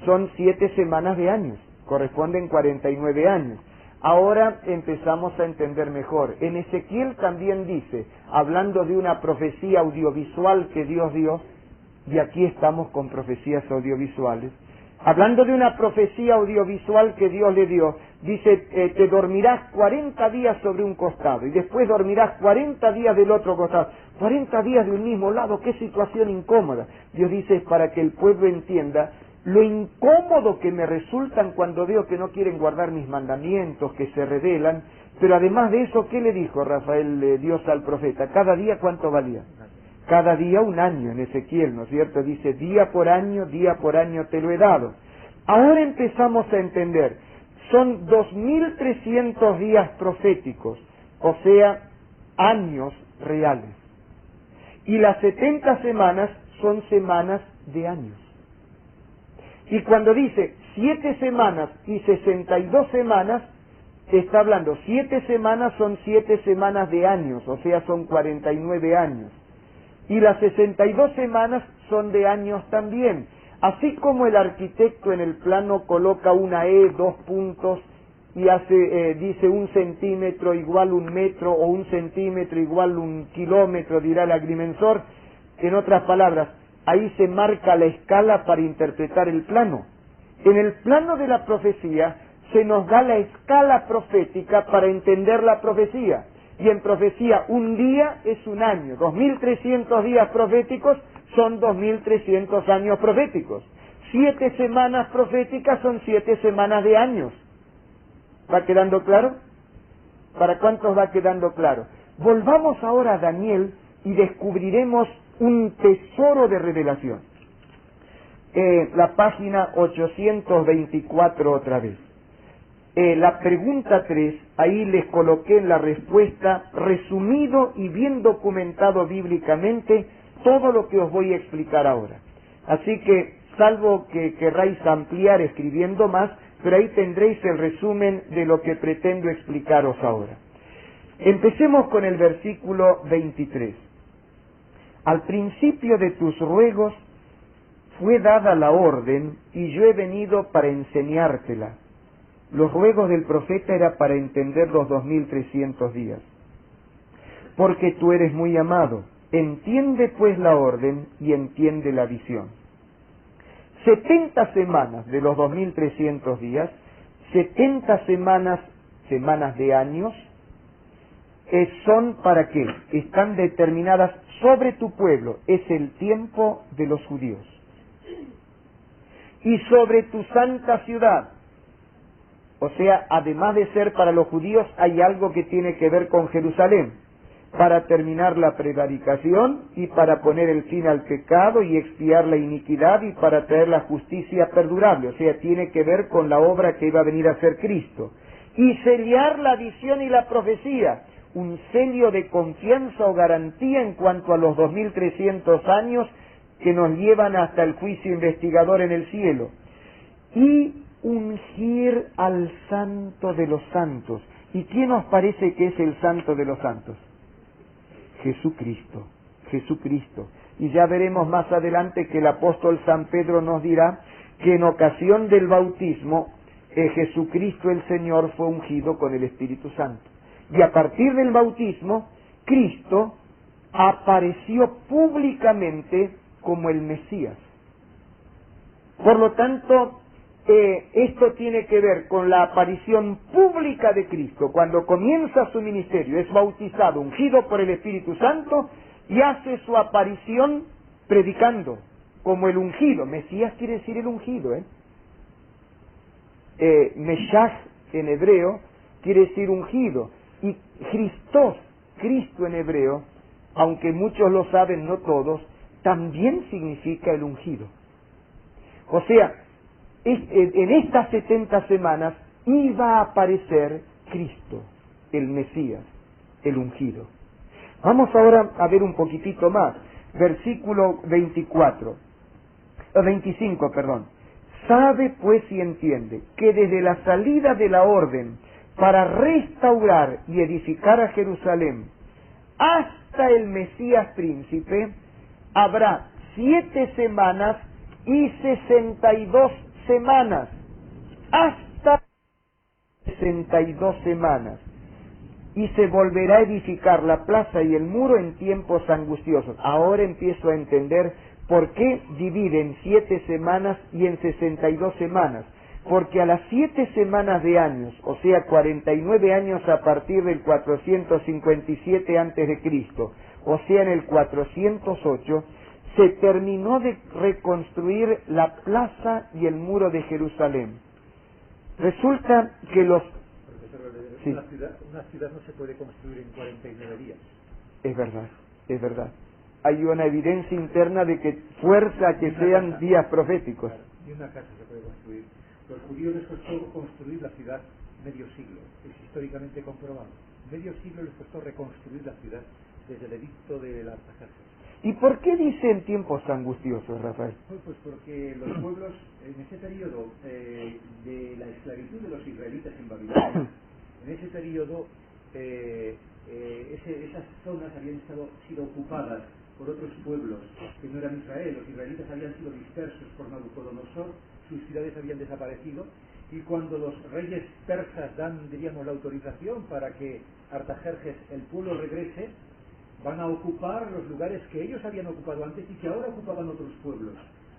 son 7 semanas de años, corresponden 49 años. Ahora empezamos a entender mejor. En Ezequiel también dice, hablando de una profecía audiovisual que Dios dio, y aquí estamos con profecías audiovisuales, hablando de una profecía audiovisual que Dios le dio, dice, te dormirás 40 días sobre un costado, y después dormirás 40 días del otro costado, 40 días de un mismo lado. ¡Qué situación incómoda! Dios dice, es para que el pueblo entienda lo incómodo que me resultan cuando veo que no quieren guardar mis mandamientos, que se rebelan. Pero además de eso, ¿qué le dijo Rafael, Dios al profeta? ¿Cada día cuánto valía? Cada día un año, en Ezequiel, ¿no es cierto? Dice, día por año te lo he dado. Ahora empezamos a entender, son 2300 días proféticos, o sea, años reales. Y las 70 semanas son semanas de años. Y cuando dice 7 semanas y 62 semanas, está hablando 7 semanas son 7 semanas de años, o sea, son 49 años. Y las 62 semanas son de años también. Así como el arquitecto en el plano coloca una E, 2 puntos, y dice 1 centímetro igual 1 metro, o 1 centímetro igual 1 kilómetro, dirá el agrimensor. En otras palabras, ahí se marca la escala para interpretar el plano. En el plano de la profecía se nos da la escala profética para entender la profecía. Y en profecía un día es un año. 2300 días proféticos son 2300 años proféticos. 7 semanas proféticas son 7 semanas de años. ¿Va quedando claro? ¿Para cuántos va quedando claro? Volvamos ahora a Daniel y descubriremos un tesoro de revelación. La página 824 otra vez. La pregunta 3, ahí les coloqué en la respuesta, resumido y bien documentado bíblicamente, todo lo que os voy a explicar ahora. Así que, salvo que querráis ampliar escribiendo más, pero ahí tendréis el resumen de lo que pretendo explicaros ahora. Empecemos con el versículo 23. Al principio de tus ruegos fue dada la orden y yo he venido para enseñártela. Los ruegos del profeta era para entender los 2300 días. Porque tú eres muy amado, entiende pues la orden y entiende la visión. 70 semanas de los 2300 días, 70 semanas de años, son ¿para qué? Están determinadas sobre tu pueblo, es el tiempo de los judíos. Y sobre tu santa ciudad, o sea, además de ser para los judíos, hay algo que tiene que ver con Jerusalén, para terminar la prevaricación y para poner el fin al pecado y expiar la iniquidad y para traer la justicia perdurable, o sea, tiene que ver con la obra que iba a venir a hacer Cristo. Y sellar la visión y la profecía, un sello de confianza o garantía en cuanto a los 2300 años que nos llevan hasta el juicio investigador en el cielo. Y ungir al santo de los santos. ¿Y quién nos parece que es el santo de los santos? Jesucristo, Jesucristo. Y ya veremos más adelante que el apóstol San Pedro nos dirá que en ocasión del bautismo Jesucristo el Señor fue ungido con el Espíritu Santo. Y a partir del bautismo, Cristo apareció públicamente como el Mesías. Por lo tanto, esto tiene que ver con la aparición pública de Cristo. Cuando comienza su ministerio, es bautizado, ungido por el Espíritu Santo, y hace su aparición predicando como el ungido. Mesías quiere decir el ungido, Meshach en hebreo quiere decir ungido, y Christos, Cristo en hebreo, aunque muchos lo saben, no todos, también significa el ungido. O sea, en estas 70 semanas iba a aparecer Cristo, el Mesías, el ungido. Vamos ahora a ver un poquitito más, versículo 25, Sabe pues y entiende que desde la salida de la orden para restaurar y edificar a Jerusalén hasta el Mesías príncipe habrá 7 semanas y 62 semanas, hasta 62 semanas, y se volverá a edificar la plaza y el muro en tiempos angustiosos. Ahora empiezo a entender por qué divide en 7 semanas y en 62 semanas, porque a las 7 semanas de años, o sea 49 años a partir del 457 antes de Cristo, o sea en el 408, se terminó de reconstruir la plaza y el muro de Jerusalén. Resulta que los... Profesor, una ciudad no se puede construir en 49 días. Es verdad. Hay una evidencia interna de que fuerza que sean días proféticos. Claro, ni una casa se puede construir. Los judíos les costó construir la ciudad medio siglo, es históricamente comprobado. Medio siglo les costó reconstruir la ciudad desde el edicto de la Artajerjes. ¿Y por qué dice en tiempos angustiosos, Rafael? Pues porque los pueblos, en ese periodo de la esclavitud de los israelitas en Babilonia, en ese periodo esas zonas habían sido ocupadas por otros pueblos que no eran Israel. Los israelitas habían sido dispersos por Nabucodonosor, sus ciudades habían desaparecido, y cuando los reyes persas dan, diríamos, la autorización para que Artajerjes, el pueblo, regrese, van a ocupar los lugares que ellos habían ocupado antes y que ahora ocupaban otros pueblos.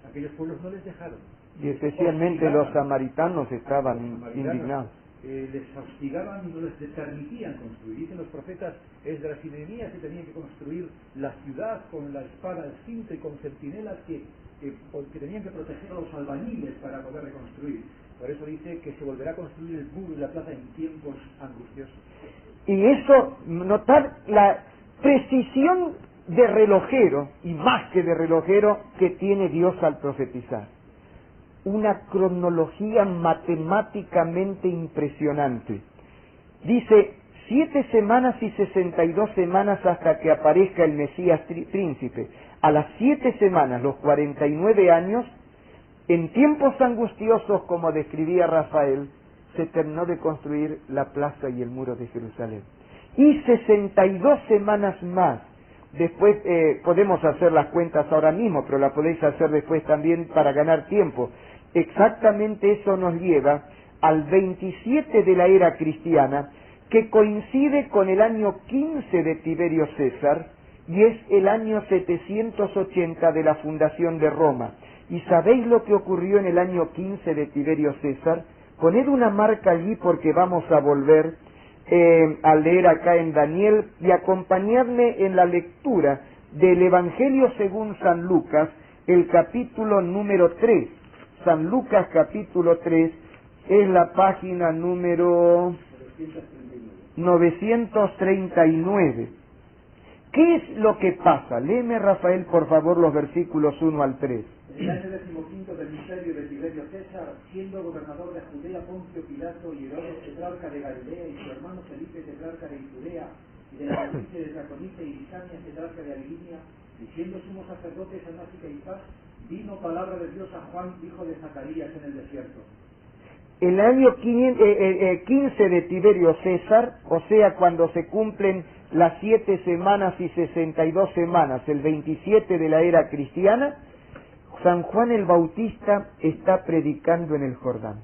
Aquellos pueblos no les dejaron. Y especialmente los samaritanos estaban indignados. Les hostigaban y no les permitían construir. Dicen los profetas Esdras y Nehemías que tenían que construir la ciudad con la espada al cinto y con centinelas que tenían que proteger a los albañiles para poder reconstruir. Por eso dice que se volverá a construir el muro y la plaza en tiempos angustiosos. Y eso, notar la precisión de relojero, y más que de relojero, que tiene Dios al profetizar. Una cronología matemáticamente impresionante. Dice 7 semanas y 62 semanas hasta que aparezca el Mesías príncipe. A las 7 semanas, los 49 años, en tiempos angustiosos, como describía Rafael, se terminó de construir la plaza y el muro de Jerusalén. Y 62 semanas más. Después podemos hacer las cuentas ahora mismo, pero la podéis hacer después también para ganar tiempo. Exactamente eso nos lleva al 27 de la era cristiana, que coincide con el año 15 de Tiberio César, y es el año 780 de la fundación de Roma. ¿Y sabéis lo que ocurrió en el año 15 de Tiberio César? Poned una marca allí porque vamos a volver a leer acá en Daniel, y acompañadme en la lectura del Evangelio según San Lucas, el capítulo número 3. San Lucas capítulo 3 es la página número 939. ¿Qué es lo que pasa? Léeme, Rafael, por favor, los versículos 1 al 3. En el año 15 del misterio de Tiberio César, siendo gobernador de Judea Poncio Pilato y Herodes tetrarca de Galilea y su hermano Felipe tetrarca de Iturea y de la provincia de Traconite y Lisania tetrarca de Abilinia, y siendo sumos sacerdotes Anás y Caifás, vino palabra de Dios a Juan, hijo de Zacarías, en el desierto. El año 15 de Tiberio César, o sea, cuando se cumplen las 7 semanas y 62 semanas, el 27 de la era cristiana, San Juan el Bautista está predicando en el Jordán.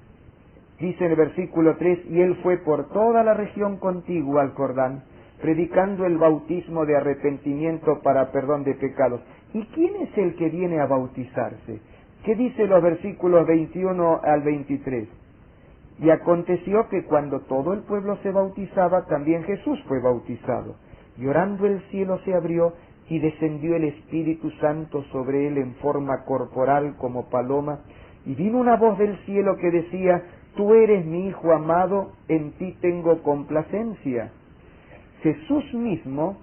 Dice en el versículo 3, y él fue por toda la región contigua al Jordán, predicando el bautismo de arrepentimiento para perdón de pecados. ¿Y quién es el que viene a bautizarse? ¿Qué dice los versículos 21 al 23? Y aconteció que cuando todo el pueblo se bautizaba, también Jesús fue bautizado. Y orando el cielo se abrió, y descendió el Espíritu Santo sobre él en forma corporal como paloma, y vino una voz del cielo que decía, tú eres mi Hijo amado, en ti tengo complacencia. Jesús mismo,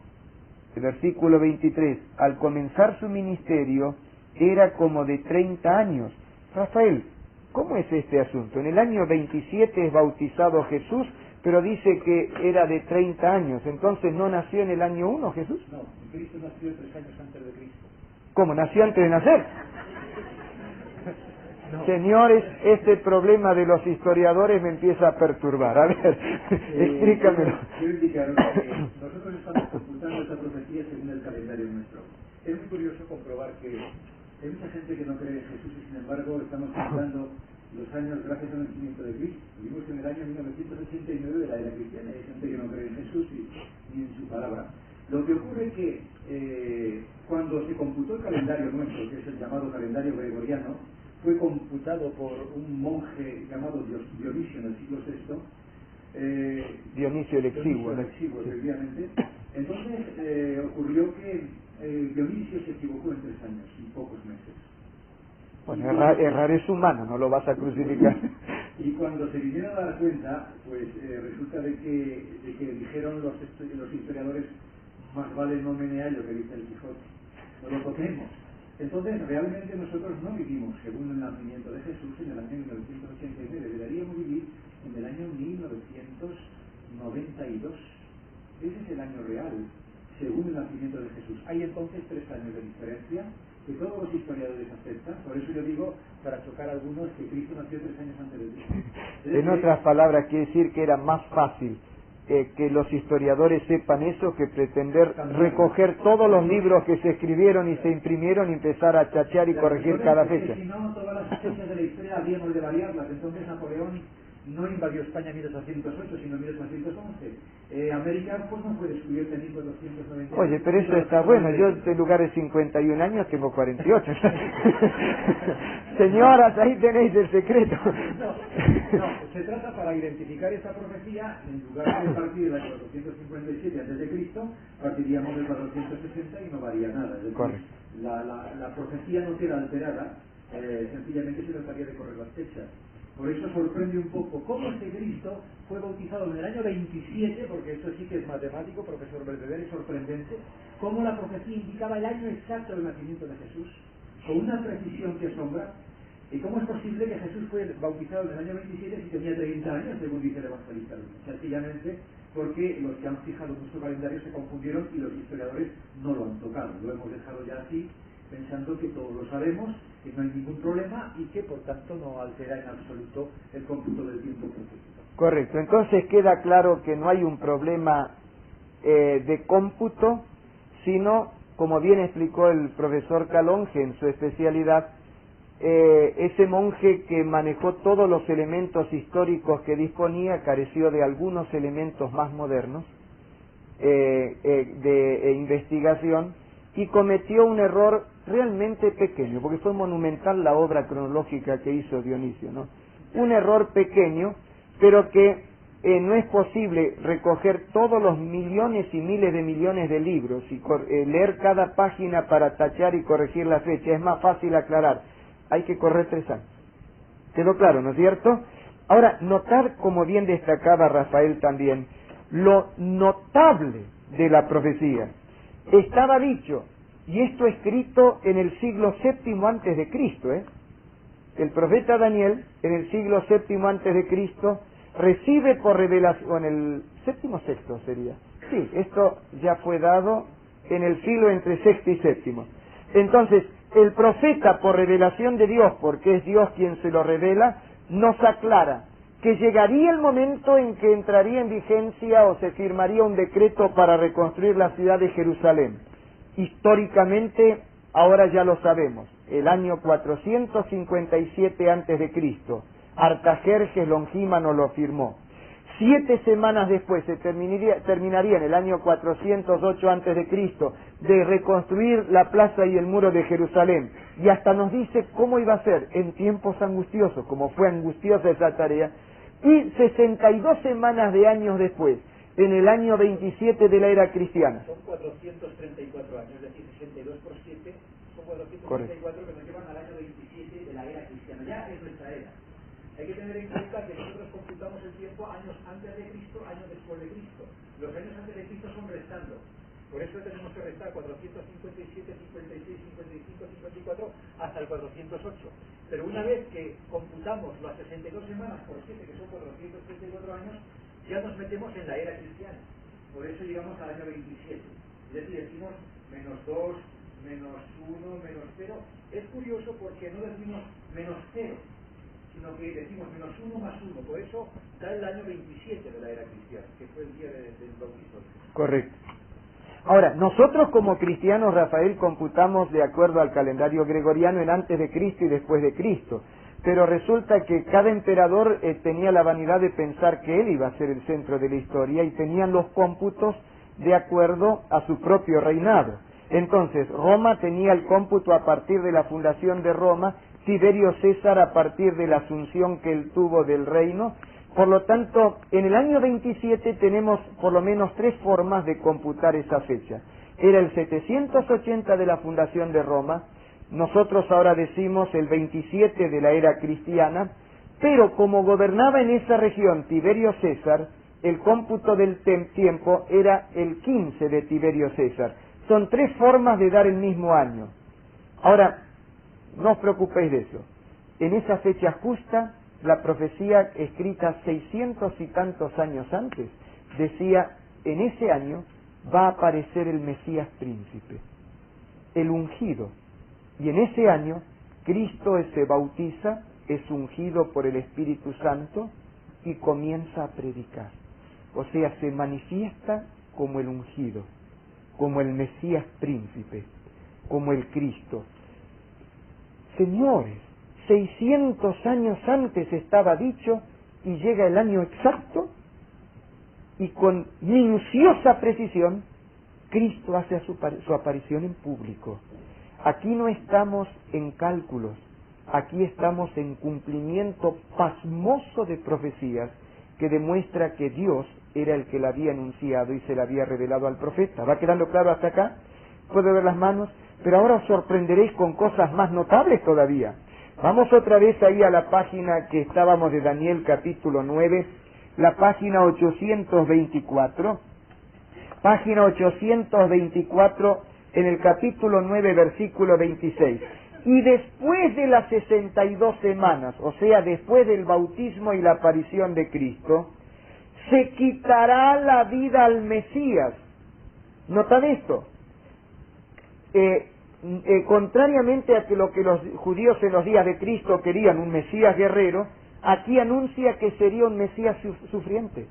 el versículo 23, al comenzar su ministerio, era como de 30 años. Rafael, ¿cómo es este asunto? En el año 27 es bautizado Jesús, pero dice que era de 30 años. Entonces, ¿no nació en el año 1 Jesús? No, Cristo nació 3 años antes de Cristo. ¿Cómo? ¿Nació antes de nacer? No. Señores, este problema de los historiadores me empieza a perturbar. A ver, explícamelo. Quiero indicaros que nosotros estamos computando esta profecía según el calendario nuestro. Es muy curioso comprobar que hay mucha gente que no cree en Jesús y sin embargo estamos contando los años gracias al nacimiento de Cristo. Vivimos en el año 1989 de la era cristiana. Hay gente que no cree en Jesús ni en su palabra. Lo que ocurre es que cuando se computó el calendario nuestro, que es el llamado calendario gregoriano, fue computado por un monje llamado Dionisio en el siglo VI. Dionisio el Exiguo. Efectivamente. Entonces ocurrió que Dionisio se equivocó en 3 años, en pocos meses. Bueno, errar es humano, no lo vas a crucificar. Y cuando se vinieron a dar cuenta, pues resulta de que dijeron los historiadores, más vale no menear lo que dice el Quijote, no lo toquemos. Entonces, realmente nosotros no vivimos según el nacimiento de Jesús en el año 1989, deberíamos vivir en el año 1992. Ese es el año real, según el nacimiento de Jesús. Hay entonces 3 años de diferencia que todos los historiadores aceptan. Por eso yo digo, para chocar a algunos, que Cristo nació 3 años antes de Cristo. En otras palabras, quiere decir que era más fácil que los historiadores sepan eso que pretender recoger todos los libros que se escribieron y se imprimieron y empezar a chachear y corregir cada fecha. Si no, todas las fechas de la historia habríamos de variarlas. Entonces Napoleón no invadió España en 1808, sino en 1811. América pues no fue descubierta en 1490. Oye, pero eso está bueno. Yo en lugar de 51 años tengo 48. Señoras, ahí tenéis el secreto. No, se trata para identificar esa profecía, en lugar de partir del año 457 a.C., partiríamos del 460 y no varía nada. Es decir, correcto. La profecía no queda alterada, sencillamente se trataría de correr las fechas. Por eso sorprende un poco cómo este Cristo fue bautizado en el año 27, porque esto sí que es matemático, profesor Belvedere, es sorprendente, cómo la profecía indicaba el año exacto del nacimiento de Jesús, con una precisión que asombra. ¿Y cómo es posible que Jesús fue bautizado en el año 27 si tenía 30 años, según dice el evangelista Lucas? Sencillamente porque los que han fijado nuestro calendario se confundieron y los historiadores no lo han tocado. Lo hemos dejado ya así, pensando que todos lo sabemos, que no hay ningún problema y que por tanto no altera en absoluto el cómputo del tiempo profético. Correcto, entonces queda claro que no hay un problema de cómputo, sino, como bien explicó el profesor Calonge en su especialidad, ese monje que manejó todos los elementos históricos que disponía careció de algunos elementos más modernos de investigación y cometió un error realmente pequeño, porque fue monumental la obra cronológica que hizo Dionisio, ¿no? Un error pequeño, pero que no es posible recoger todos los millones y miles de millones de libros y leer cada página para tachar y corregir la fecha. Es más fácil aclarar. Hay que correr 3 años. ¿Quedó claro, no es cierto? Ahora, notar, como bien destacaba Rafael también, lo notable de la profecía. Estaba dicho, y esto escrito en el siglo VII antes de Cristo, El profeta Daniel, en el siglo VII antes de Cristo, recibe por revelación, el séptimo sexto sería. Sí, esto ya fue dado en el siglo entre sexto y séptimo. Entonces, el profeta, por revelación de Dios, porque es Dios quien se lo revela, nos aclara que llegaría el momento en que entraría en vigencia o se firmaría un decreto para reconstruir la ciudad de Jerusalén. Históricamente, ahora ya lo sabemos, el año 457 a.C., Artajerjes Longímano lo firmó. 7 semanas después se terminaría en el año 408 a.C. de reconstruir la plaza y el muro de Jerusalén. Y hasta nos dice cómo iba a ser en tiempos angustiosos, como fue angustiosa esa tarea. Y 62 semanas de años después, en el año 27 de la era cristiana. Son 434 años, es decir, 62 por 7, son 434 Correcto. que nos llevan al año 27 de la era cristiana. Ya es nuestra era. Hay que tener en cuenta que nosotros computamos el tiempo años antes de Cristo, años después de Cristo. Los años antes de Cristo son restando. Por eso tenemos que restar 457, 56, 55, 54 hasta el 408. Pero una vez que computamos las 62 semanas por 7, que son 434 años, ya nos metemos en la era cristiana. Por eso llegamos al año 27. Es decir, decimos menos 2, menos 1, menos 0. Es curioso porque no decimos menos 0, sino que decimos menos 1 más 1. Por eso da el año 27 de la era cristiana, que fue el día del bautismo. Correcto. Ahora, nosotros como cristianos, Rafael, computamos de acuerdo al calendario gregoriano en antes de Cristo y después de Cristo. Pero resulta que cada emperador tenía la vanidad de pensar que él iba a ser el centro de la historia y tenían los cómputos de acuerdo a su propio reinado. Entonces, Roma tenía el cómputo a partir de la fundación de Roma, Tiberio César a partir de la asunción que él tuvo del reino. Por lo tanto, en el año 27 tenemos por lo menos 3 formas de computar esa fecha. Era el 780 de la fundación de Roma, nosotros ahora decimos el 27 de la era cristiana, pero como gobernaba en esa región Tiberio César, el cómputo del tiempo era el 15 de Tiberio César. Son 3 formas de dar el mismo año. Ahora, no os preocupéis de eso. En esa fecha justa, la profecía escrita 600 y tantos años antes decía, en ese año va a aparecer el Mesías príncipe, el ungido. Y en ese año, Cristo se bautiza, es ungido por el Espíritu Santo y comienza a predicar. O sea, se manifiesta como el ungido, como el Mesías príncipe, como el Cristo. Señores, 600 años antes estaba dicho y llega el año exacto y con minuciosa precisión Cristo hace su aparición en público. Aquí no estamos en cálculos, aquí estamos en cumplimiento pasmoso de profecías que demuestra que Dios era el que la había anunciado y se la había revelado al profeta. ¿Va quedando claro hasta acá? ¿Puedo ver las manos? Pero ahora os sorprenderéis con cosas más notables todavía. Vamos otra vez ahí a la página que estábamos de Daniel capítulo 9, la página 824. Página 824 en el capítulo 9, versículo 26. Y después de las 62 semanas, o sea, después del bautismo y la aparición de Cristo, se quitará la vida al Mesías. Notad esto. Contrariamente a lo que los judíos en los días de Cristo querían, un Mesías guerrero, aquí anuncia que sería un Mesías sufriente.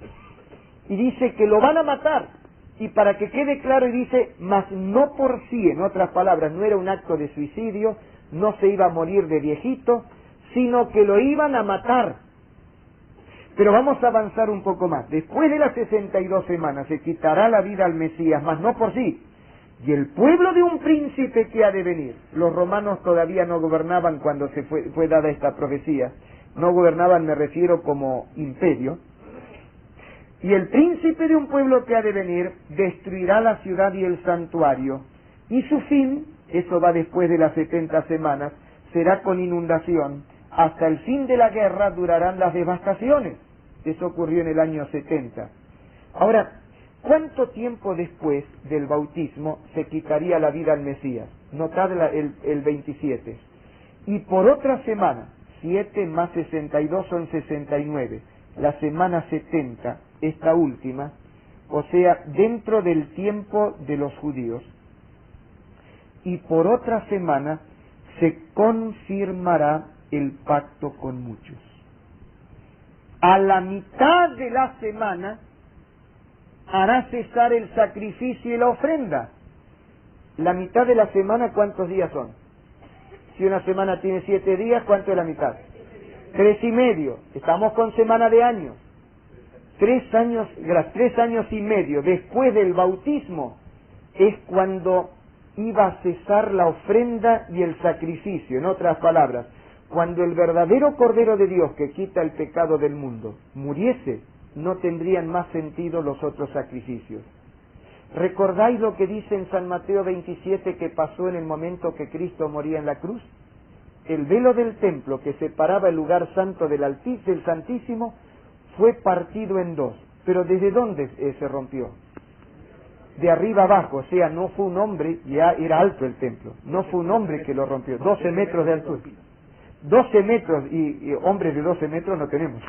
Y dice que lo van a matar. Y para que quede claro, y dice, mas no por sí, en otras palabras, no era un acto de suicidio, no se iba a morir de viejito, sino que lo iban a matar. Pero vamos a avanzar un poco más. Después de las 62 semanas se quitará la vida al Mesías, mas no por sí. Y el pueblo de un príncipe que ha de venir. Los romanos todavía no gobernaban cuando fue dada esta profecía. No gobernaban, me refiero, como imperio. Y el príncipe de un pueblo que ha de venir destruirá la ciudad y el santuario. Y su fin, eso va después de las 70 semanas, será con inundación. Hasta el fin de la guerra durarán las devastaciones. Eso ocurrió en el año 70. Ahora, ¿cuánto tiempo después del bautismo se quitaría la vida al Mesías? Notad el 27. Y por otra semana, 7 más 62 son 69. La semana 70, esta última, o sea, dentro del tiempo de los judíos. Y por otra semana se confirmará el pacto con muchos. A la mitad de la semana hará cesar el sacrificio y la ofrenda. La mitad de la semana, ¿cuántos días son? Si una semana tiene 7 días, ¿cuánto es la mitad? 3 y medio, estamos con semana de años. 3 años y medio después del bautismo es cuando iba a cesar la ofrenda y el sacrificio. En otras palabras, cuando el verdadero Cordero de Dios que quita el pecado del mundo muriese, no tendrían más sentido los otros sacrificios. ¿Recordáis lo que dice en San Mateo 27 que pasó en el momento que Cristo moría en la cruz? El velo del templo que separaba el lugar santo del Santísimo fue partido en 2. ¿Pero desde dónde se rompió? De arriba abajo, o sea, no fue un hombre, ya era alto el templo, no fue un hombre que lo rompió, 12 metros de altura. 12 metros, y hombres de 12 metros no tenemos.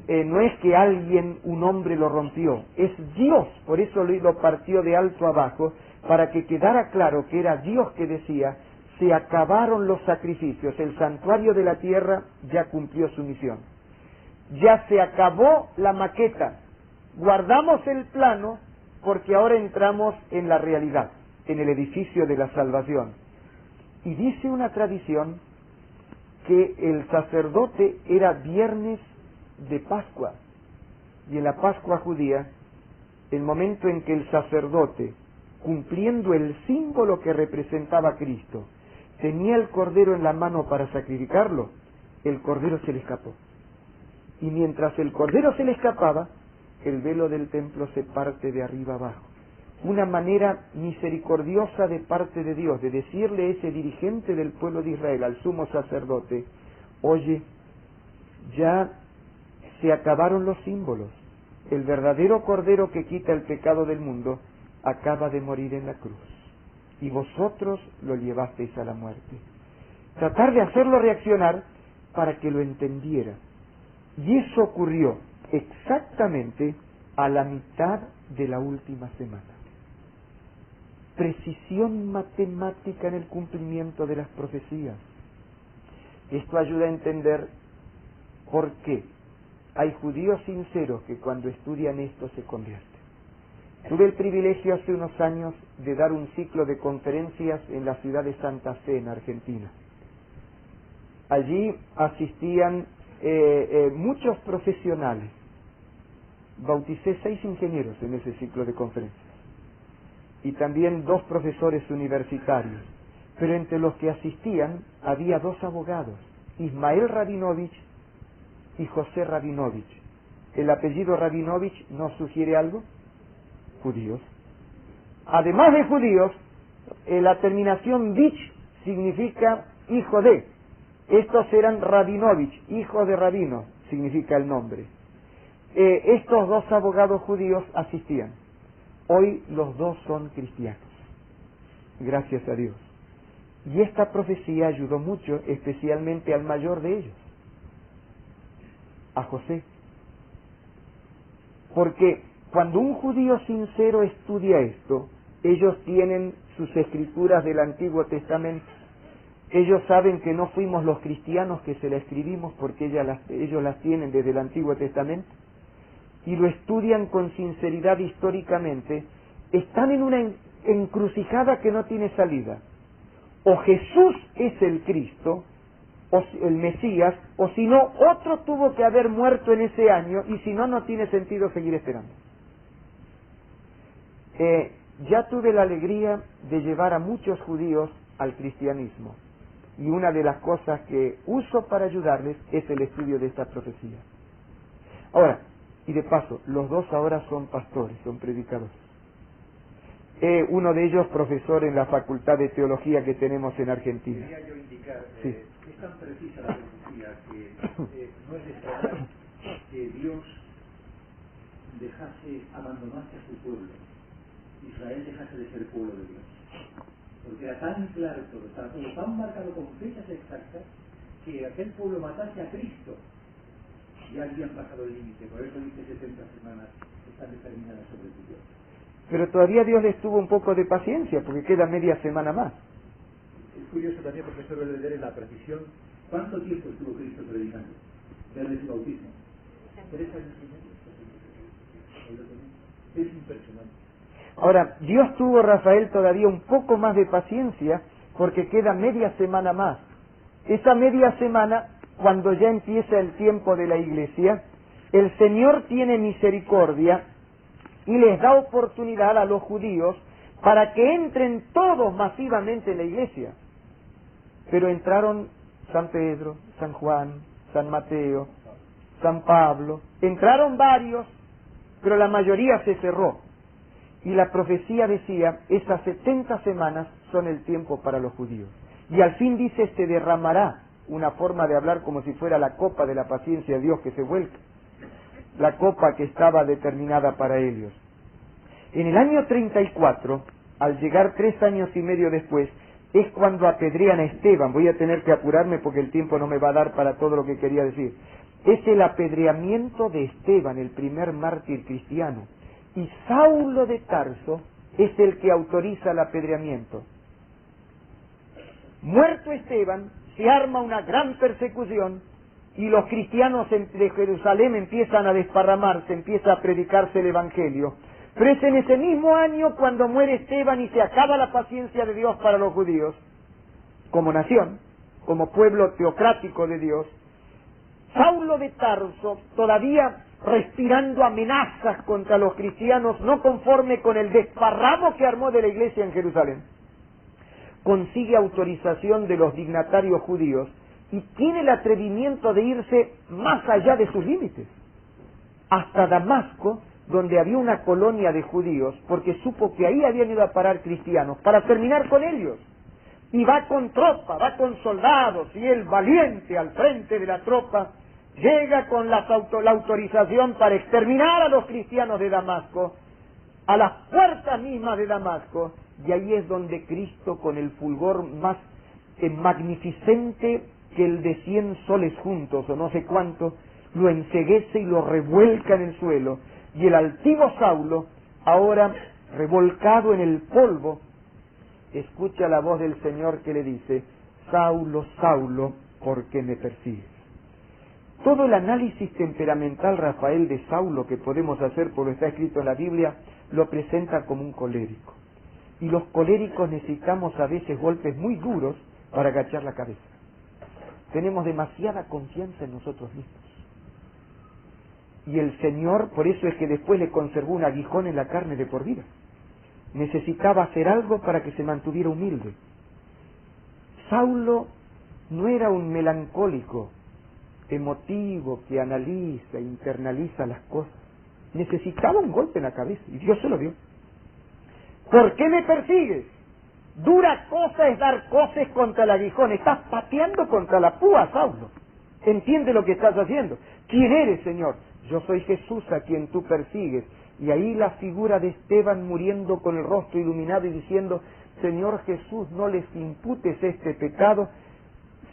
No es que un hombre lo rompió, es Dios, por eso lo partió de alto abajo, para que quedara claro que era Dios que decía, se acabaron los sacrificios, el santuario de la tierra ya cumplió su misión. Ya se acabó la maqueta, guardamos el plano, porque ahora entramos en la realidad, en el edificio de la salvación. Y dice una tradición que el sacerdote era viernes de Pascua, y en la Pascua judía, el momento en que el sacerdote, cumpliendo el símbolo que representaba a Cristo, tenía el cordero en la mano para sacrificarlo, el cordero se le escapó. Y mientras el cordero se le escapaba, el velo del templo se parte de arriba abajo. Una manera misericordiosa de parte de Dios de decirle a ese dirigente del pueblo de Israel, al sumo sacerdote, oye, ya se acabaron los símbolos. El verdadero Cordero que quita el pecado del mundo acaba de morir en la cruz. Y vosotros lo llevasteis a la muerte. Tratar de hacerlo reaccionar para que lo entendiera. Y eso ocurrió exactamente a la mitad de la última semana. Precisión matemática en el cumplimiento de las profecías. Esto ayuda a entender por qué hay judíos sinceros que cuando estudian esto se convierten. Tuve el privilegio hace unos años de dar un ciclo de conferencias en la ciudad de Santa Fe, en Argentina. Allí asistían muchos profesionales. Bauticé 6 ingenieros en ese ciclo de conferencias y también 2 profesores universitarios, pero entre los que asistían había 2 abogados, Ismael Rabinovich y José Rabinovich. ¿El apellido Rabinovich nos sugiere algo? Judíos. Además de judíos, la terminación Vich significa hijo de. Estos eran Rabinovich, hijos de rabino, significa el nombre. Estos 2 abogados judíos asistían. Hoy los 2 son cristianos, gracias a Dios. Y esta profecía ayudó mucho, especialmente al mayor de ellos, a José. Porque cuando un judío sincero estudia esto, ellos tienen sus escrituras del Antiguo Testamento. Ellos saben que no fuimos los cristianos que se la escribimos porque ellos las tienen desde el Antiguo Testamento. Y lo estudian con sinceridad históricamente. Están en una encrucijada que no tiene salida. O Jesús es el Cristo, o el Mesías, o si no, otro tuvo que haber muerto en ese año, y si no, no tiene sentido seguir esperando. Ya tuve la alegría de llevar a muchos judíos al cristianismo, y una de las cosas que uso para ayudarles es el estudio de esta profecía. Ahora, y de paso, los 2 ahora son pastores, son predicadores. Uno de ellos profesor en la Facultad de Teología que tenemos en Argentina. Quería yo indicar, Sí. es tan precisa la profecía que no es de extrañar que Dios abandonase a su pueblo. Israel dejase de ser pueblo de Dios. Porque era tan claro todo, estaba todo tan marcado con fechas exactas que aquel pueblo matase a Cristo. Ya habían pasado el límite, por eso dice 70 semanas están determinadas sobre tu Dios. Pero todavía Dios les tuvo un poco de paciencia, porque queda media semana más. Es curioso también, profesor, leer en la precisión cuánto tiempo estuvo Cristo predicando desde su bautismo. 3 años y medio. Es impresionante. Ahora, Dios tuvo, Rafael, todavía un poco más de paciencia, porque queda media semana más. Esa media semana cuando ya empieza el tiempo de la iglesia, el Señor tiene misericordia y les da oportunidad a los judíos para que entren todos masivamente en la iglesia. Pero entraron San Pedro, San Juan, San Mateo, San Pablo, entraron varios, pero la mayoría se cerró. Y la profecía decía, esas 70 semanas son el tiempo para los judíos. Y al fin dice, se derramará, una forma de hablar como si fuera la copa de la paciencia de Dios que se vuelca, la copa que estaba determinada para ellos. En el año 34, al llegar 3 años y medio después, es cuando apedrean a Esteban. Voy a tener que apurarme porque el tiempo no me va a dar para todo lo que quería decir. Es el apedreamiento de Esteban, el primer mártir cristiano. Y Saulo de Tarso es el que autoriza el apedreamiento. Muerto Esteban, se arma una gran persecución y los cristianos de Jerusalén empiezan a desparramarse, empieza a predicarse el Evangelio. Pero es en ese mismo año cuando muere Esteban y se acaba la paciencia de Dios para los judíos, como nación, como pueblo teocrático de Dios. Saulo de Tarso, todavía respirando amenazas contra los cristianos, no conforme con el desparramo que armó de la iglesia en Jerusalén, consigue autorización de los dignatarios judíos y tiene el atrevimiento de irse más allá de sus límites, hasta Damasco, donde había una colonia de judíos, porque supo que ahí habían ido a parar cristianos, para terminar con ellos. Y va con tropa, va con soldados, y él, valiente al frente de la tropa, llega con la autorización para exterminar a los cristianos de Damasco, a las puertas mismas de Damasco, y ahí es donde Cristo, con el fulgor más magnificente que el de 100 soles juntos, o no sé cuánto, lo enceguece y lo revuelca en el suelo, y el altivo Saulo, ahora revolcado en el polvo, escucha la voz del Señor que le dice, Saulo, Saulo, ¿por qué me persigues? Todo el análisis temperamental, Rafael, de Saulo que podemos hacer, por lo que está escrito en la Biblia, lo presenta como un colérico. Y los coléricos necesitamos a veces golpes muy duros para agachar la cabeza. Tenemos demasiada confianza en nosotros mismos. Y el Señor, por eso es que después le conservó un aguijón en la carne de por vida. Necesitaba hacer algo para que se mantuviera humilde. Saulo no era un melancólico, emotivo, que analiza, internaliza las cosas. Necesitaba un golpe en la cabeza, y Dios se lo dio. ¿Por qué me persigues? Dura cosa es dar coces contra el aguijón. Estás pateando contra la púa, Saulo. Entiende lo que estás haciendo. ¿Quién eres, Señor? Yo soy Jesús a quien tú persigues. Y ahí la figura de Esteban muriendo con el rostro iluminado y diciendo, Señor Jesús, no les imputes este pecado,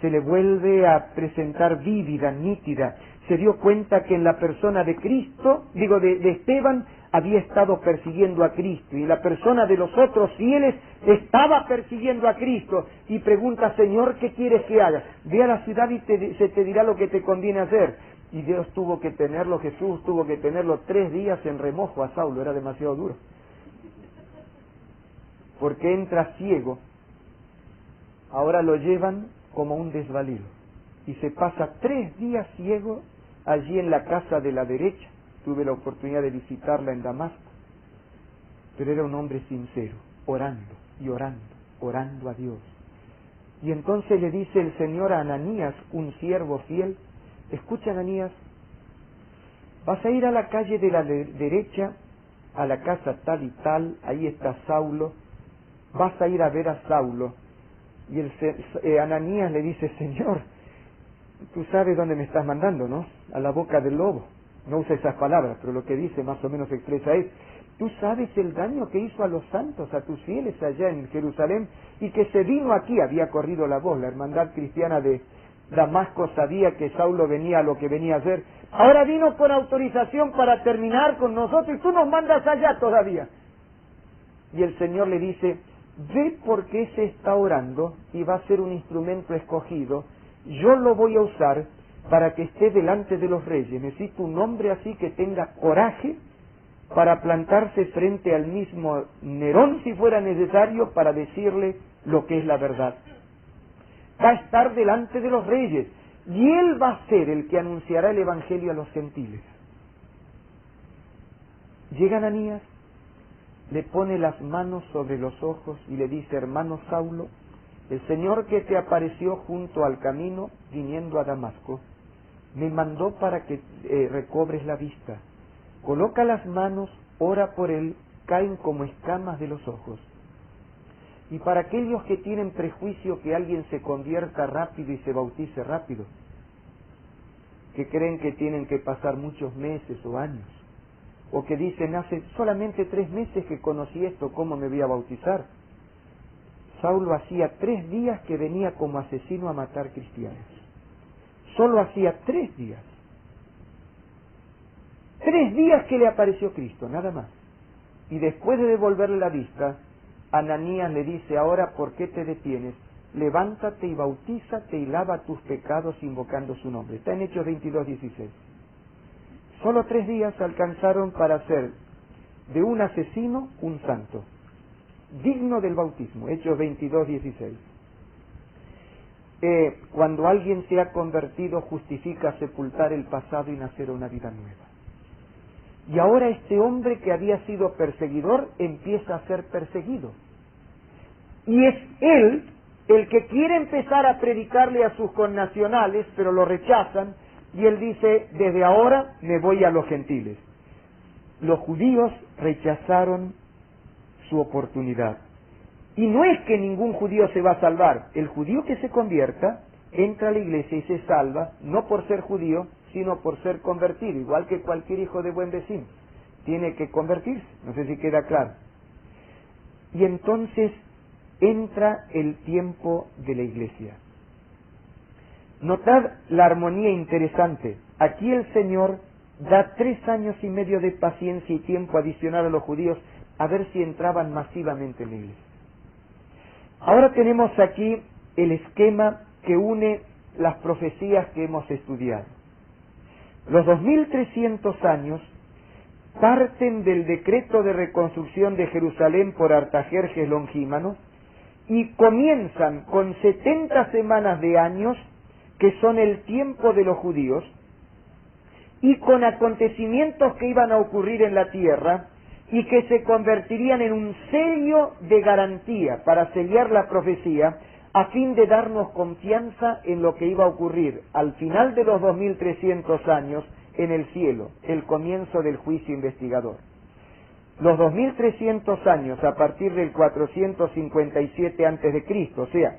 se le vuelve a presentar vívida, nítida. Se dio cuenta que en la persona de Cristo, de Esteban, había estado persiguiendo a Cristo, y la persona de los otros fieles estaba persiguiendo a Cristo, y pregunta, Señor, ¿qué quieres que haga? Ve a la ciudad y se te dirá lo que te conviene hacer. Y Dios tuvo que tenerlo, Jesús tuvo que tenerlo 3 días en remojo a Saulo, era demasiado duro. Porque entra ciego, ahora lo llevan como un desvalido, y se pasa 3 días ciego allí en la casa de la derecha. Tuve la oportunidad de visitarla en Damasco, pero era un hombre sincero, orando y orando, orando a Dios. Y entonces le dice el Señor a Ananías, un siervo fiel, escucha, Ananías, vas a ir a la calle de la derecha, a la casa tal y tal, ahí está Saulo, vas a ir a ver a Saulo. Y Ananías le dice, Señor, tú sabes dónde me estás mandando, ¿no? A la boca del lobo. No usa esas palabras, pero lo que dice más o menos expresa es, tú sabes el daño que hizo a los santos, a tus fieles allá en Jerusalén, y que se vino aquí, había corrido la voz, la hermandad cristiana de Damasco sabía que Saulo venía a lo que venía a hacer, ahora vino con autorización para terminar con nosotros, y tú nos mandas allá todavía. Y el Señor le dice, ve porque ese está orando, y va a ser un instrumento escogido, yo lo voy a usar para que esté delante de los reyes. Necesito un hombre así que tenga coraje para plantarse frente al mismo Nerón si fuera necesario para decirle lo que es la verdad. Va a estar delante de los reyes y él va a ser el que anunciará el Evangelio a los gentiles. Llega Ananías, le pone las manos sobre los ojos y le dice: hermano Saulo, el Señor que te apareció junto al camino viniendo a Damasco, me mandó para que recobres la vista. Coloca las manos, ora por él, caen como escamas de los ojos. Y para aquellos que tienen prejuicio que alguien se convierta rápido y se bautice rápido, que creen que tienen que pasar muchos meses o años, o que dicen: hace solamente 3 meses que conocí esto, ¿cómo me voy a bautizar? Saulo hacía 3 días que venía como asesino a matar cristianos. Solo hacía 3 días. 3 días que le apareció Cristo, nada más. Y después de devolverle la vista, Ananías le dice: ahora, ¿por qué te detienes? Levántate y bautízate y lava tus pecados invocando su nombre. Está en Hechos 22:16. Solo 3 días alcanzaron para hacer de un asesino un santo, digno del bautismo. Hechos 22:16. Cuando alguien se ha convertido, justifica sepultar el pasado y nacer una vida nueva. Y ahora este hombre que había sido perseguidor empieza a ser perseguido. Y es él el que quiere empezar a predicarle a sus connacionales, pero lo rechazan, y él dice: desde ahora me voy a los gentiles. Los judíos rechazaron su oportunidad. Y no es que ningún judío se va a salvar. El judío que se convierta entra a la iglesia y se salva, no por ser judío, sino por ser convertido, igual que cualquier hijo de buen vecino. Tiene que convertirse, no sé si queda claro. Y entonces entra el tiempo de la iglesia. Notad la armonía interesante. Aquí el Señor da 3 años y medio de paciencia y tiempo adicional a los judíos a ver si entraban masivamente en la iglesia. Ahora tenemos aquí el esquema que une las profecías que hemos estudiado. Los 2300 años parten del decreto de reconstrucción de Jerusalén por Artajerjes Longímano y comienzan con 70 semanas de años, que son el tiempo de los judíos, y con acontecimientos que iban a ocurrir en la tierra y que se convertirían en un sello de garantía para sellar la profecía, a fin de darnos confianza en lo que iba a ocurrir al final de los 2300 años en el cielo, el comienzo del juicio investigador. Los 2300 años a partir del 457 a.C., o sea,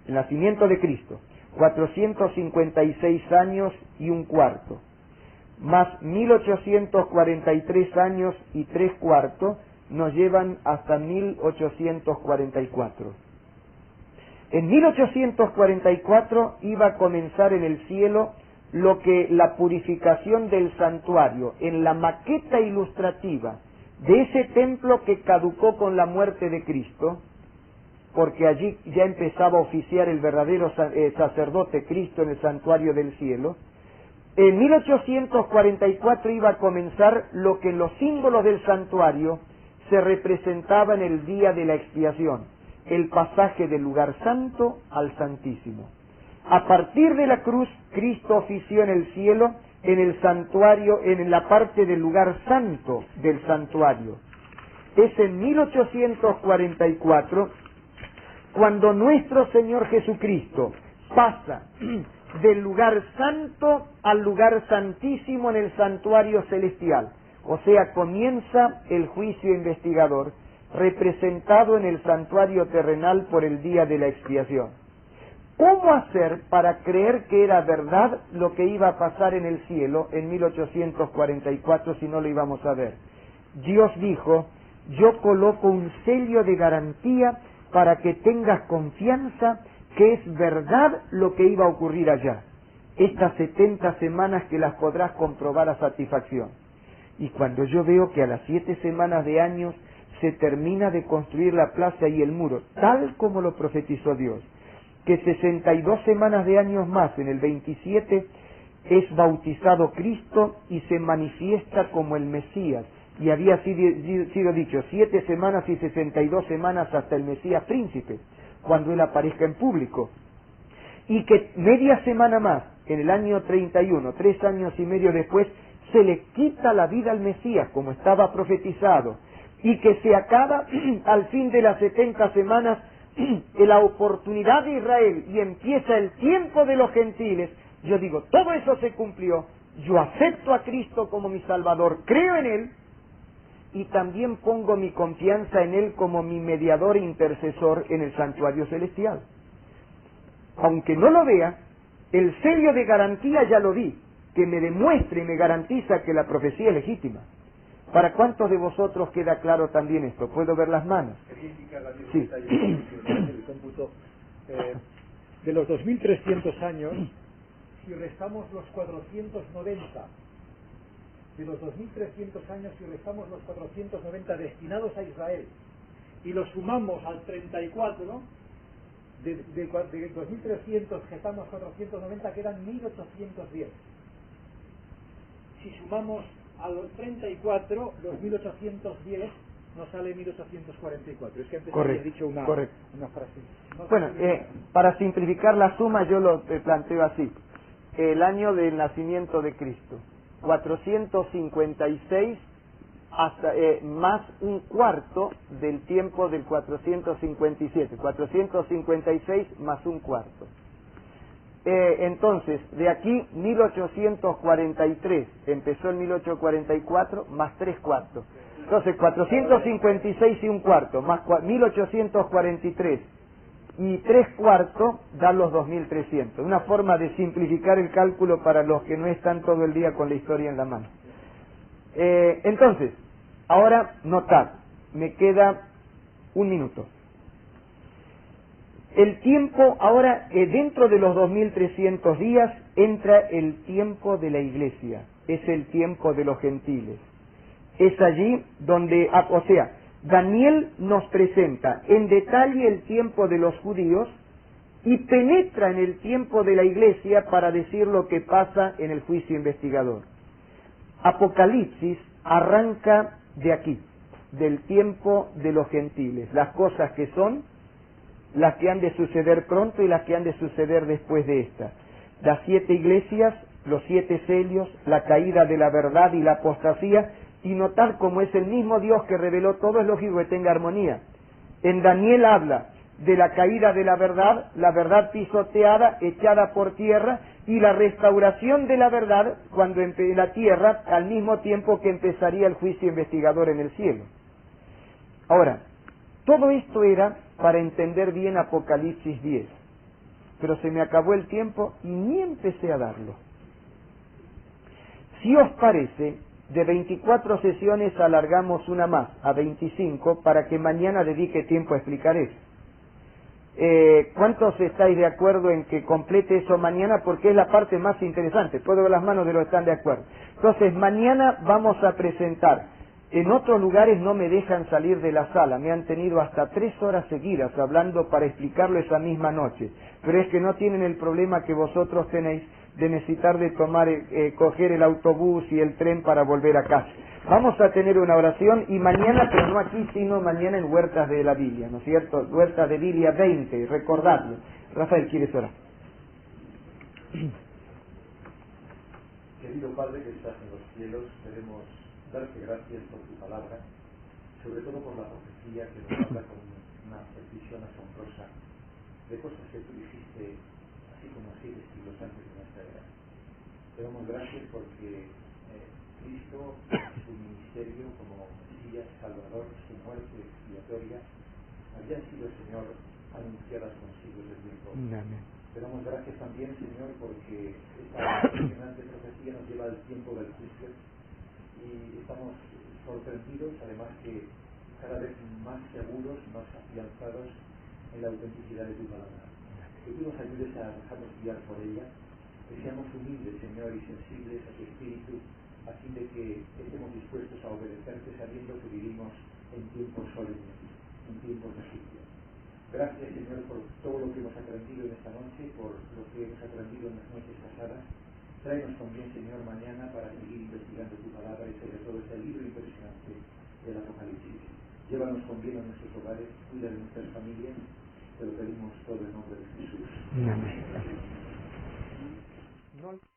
el nacimiento de Cristo, 456 años y un cuarto, más 1843 años y 3/4, nos llevan hasta 1844. En 1844 iba a comenzar en el cielo lo que la purificación del santuario, en la maqueta ilustrativa de ese templo que caducó con la muerte de Cristo, porque allí ya empezaba a oficiar el verdadero sacerdote Cristo en el santuario del cielo. En 1844 iba a comenzar lo que en los símbolos del santuario se representaba en el día de la expiación, el pasaje del lugar santo al santísimo. A partir de la cruz, Cristo ofició en el cielo, en el santuario, en la parte del lugar santo del santuario. Es en 1844 cuando nuestro Señor Jesucristo pasa del lugar santo al lugar santísimo en el santuario celestial. O sea, comienza el juicio investigador, representado en el santuario terrenal por el día de la expiación. ¿Cómo hacer para creer que era verdad lo que iba a pasar en el cielo en 1844 si no lo íbamos a ver? Dios dijo: yo coloco un sello de garantía para que tengas confianza que es verdad lo que iba a ocurrir allá. Estas 70 semanas que las podrás comprobar a satisfacción. Y cuando yo veo que a las 7 semanas de años se termina de construir la plaza y el muro, tal como lo profetizó Dios, que 62 semanas de años más, en el 27, es bautizado Cristo y se manifiesta como el Mesías. Y había sido dicho 7 semanas y 62 semanas hasta el Mesías príncipe, cuando él aparezca en público. Y que media semana más en el año 31, 3 años y medio después, se le quita la vida al Mesías, como estaba profetizado, y que se acaba al fin de las 70 semanas la oportunidad de Israel y empieza el tiempo de los gentiles, yo digo, todo eso se cumplió, yo acepto a Cristo como mi Salvador, creo en Él, y también pongo mi confianza en Él como mi mediador e intercesor en el santuario celestial. Aunque no lo vea, el sello de garantía ya lo di, que me demuestre y me garantiza que la profecía es legítima. ¿Para cuántos de vosotros queda claro también esto? ¿Puedo ver las manos? Sí. El cómputo de los 2.300 años, si restamos los 490, de los 2.300 años, si restamos los 490 destinados a Israel, y los sumamos al 34, ¿no? De 2.300 gestamos 490, quedan 1.810. Si sumamos a los 34, los 1.810, nos sale 1.844. Es que antes había dicho una frase. No, bueno, para simplificar la suma yo lo planteo así. El año del nacimiento de Cristo, 456 hasta más un cuarto del tiempo del 457, 456 más un cuarto. Entonces, de aquí 1843, empezó en 1844, más 3 cuartos. Entonces, 456 y un cuarto, más 1843 y 3 cuartos, dan los 2300. Una forma de simplificar el cálculo para los que no están todo el día con la historia en la mano. Entonces, ahora notad, me queda un minuto. El tiempo, ahora dentro de los 2300 días entra el tiempo de la iglesia, es el tiempo de los gentiles. Es allí donde, o sea, Daniel nos presenta en detalle el tiempo de los judíos y penetra en el tiempo de la iglesia para decir lo que pasa en el juicio investigador. Apocalipsis arranca de aquí, del tiempo de los gentiles, las cosas que son, las que han de suceder pronto y las que han de suceder después de esta. Las 7 iglesias, los 7 sellos, la caída de la verdad y la apostasía, y notar cómo es el mismo Dios que reveló todo, es lógico que tenga armonía. En Daniel habla de la caída de la verdad pisoteada, echada por tierra, y la restauración de la verdad cuando en la tierra, al mismo tiempo que empezaría el juicio investigador en el cielo. Ahora, todo esto era para entender bien Apocalipsis 10, pero se me acabó el tiempo y ni empecé a darlo. Si os parece, de 24 sesiones alargamos una más a 25 para que mañana dedique tiempo a explicar eso. ¿Cuántos estáis de acuerdo en que complete eso mañana? Porque es la parte más interesante. Puedo ver las manos de los que están de acuerdo. Entonces, mañana vamos a presentar. En otros lugares no me dejan salir de la sala. Me han tenido hasta 3 horas seguidas hablando para explicarlo esa misma noche. Pero es que no tienen el problema que vosotros tenéis de necesitar de tomar, coger el autobús y el tren para volver a casa. Vamos a tener una oración y mañana, pero no aquí, sino mañana en Huertas de la Biblia, ¿no es cierto? Huertas de Biblia 20, recordadlo. Rafael, ¿quieres orar? Querido Padre que estás en los cielos, queremos darte gracias por tu palabra, sobre todo por la profecía que nos habla con una precisión asombrosa de cosas que tú dijiste así como así de siglos antes de nuestra era. Te damos gracias porque Cristo, su ministerio como Mesías, Salvador, su muerte expiatoria, habían sido, Señor, anunciadas con siglos de tiempo. Amén. Te damos gracias también, Señor, porque esta impresionante profecía nos lleva al tiempo del juicio y estamos sorprendidos, además que cada vez más seguros, más afianzados en la autenticidad de tu palabra. Que tú nos ayudes a dejarnos guiar por ella, que seamos humildes, Señor, y sensibles a tu espíritu, a fin de que estemos dispuestos a obedecerte sabiendo que vivimos en tiempos solemnes, en tiempos de juicio. Gracias, Señor, por todo lo que hemos aprendido en esta noche, por lo que hemos aprendido en las noches pasadas. Tráenos también, Señor, mañana para seguir investigando tu palabra y sobre todo este libro impresionante del Apocalipsis. Llévanos con bien a nuestros hogares, cuida de nuestras familias, te lo pedimos todo en nombre de Jesús. Amén. no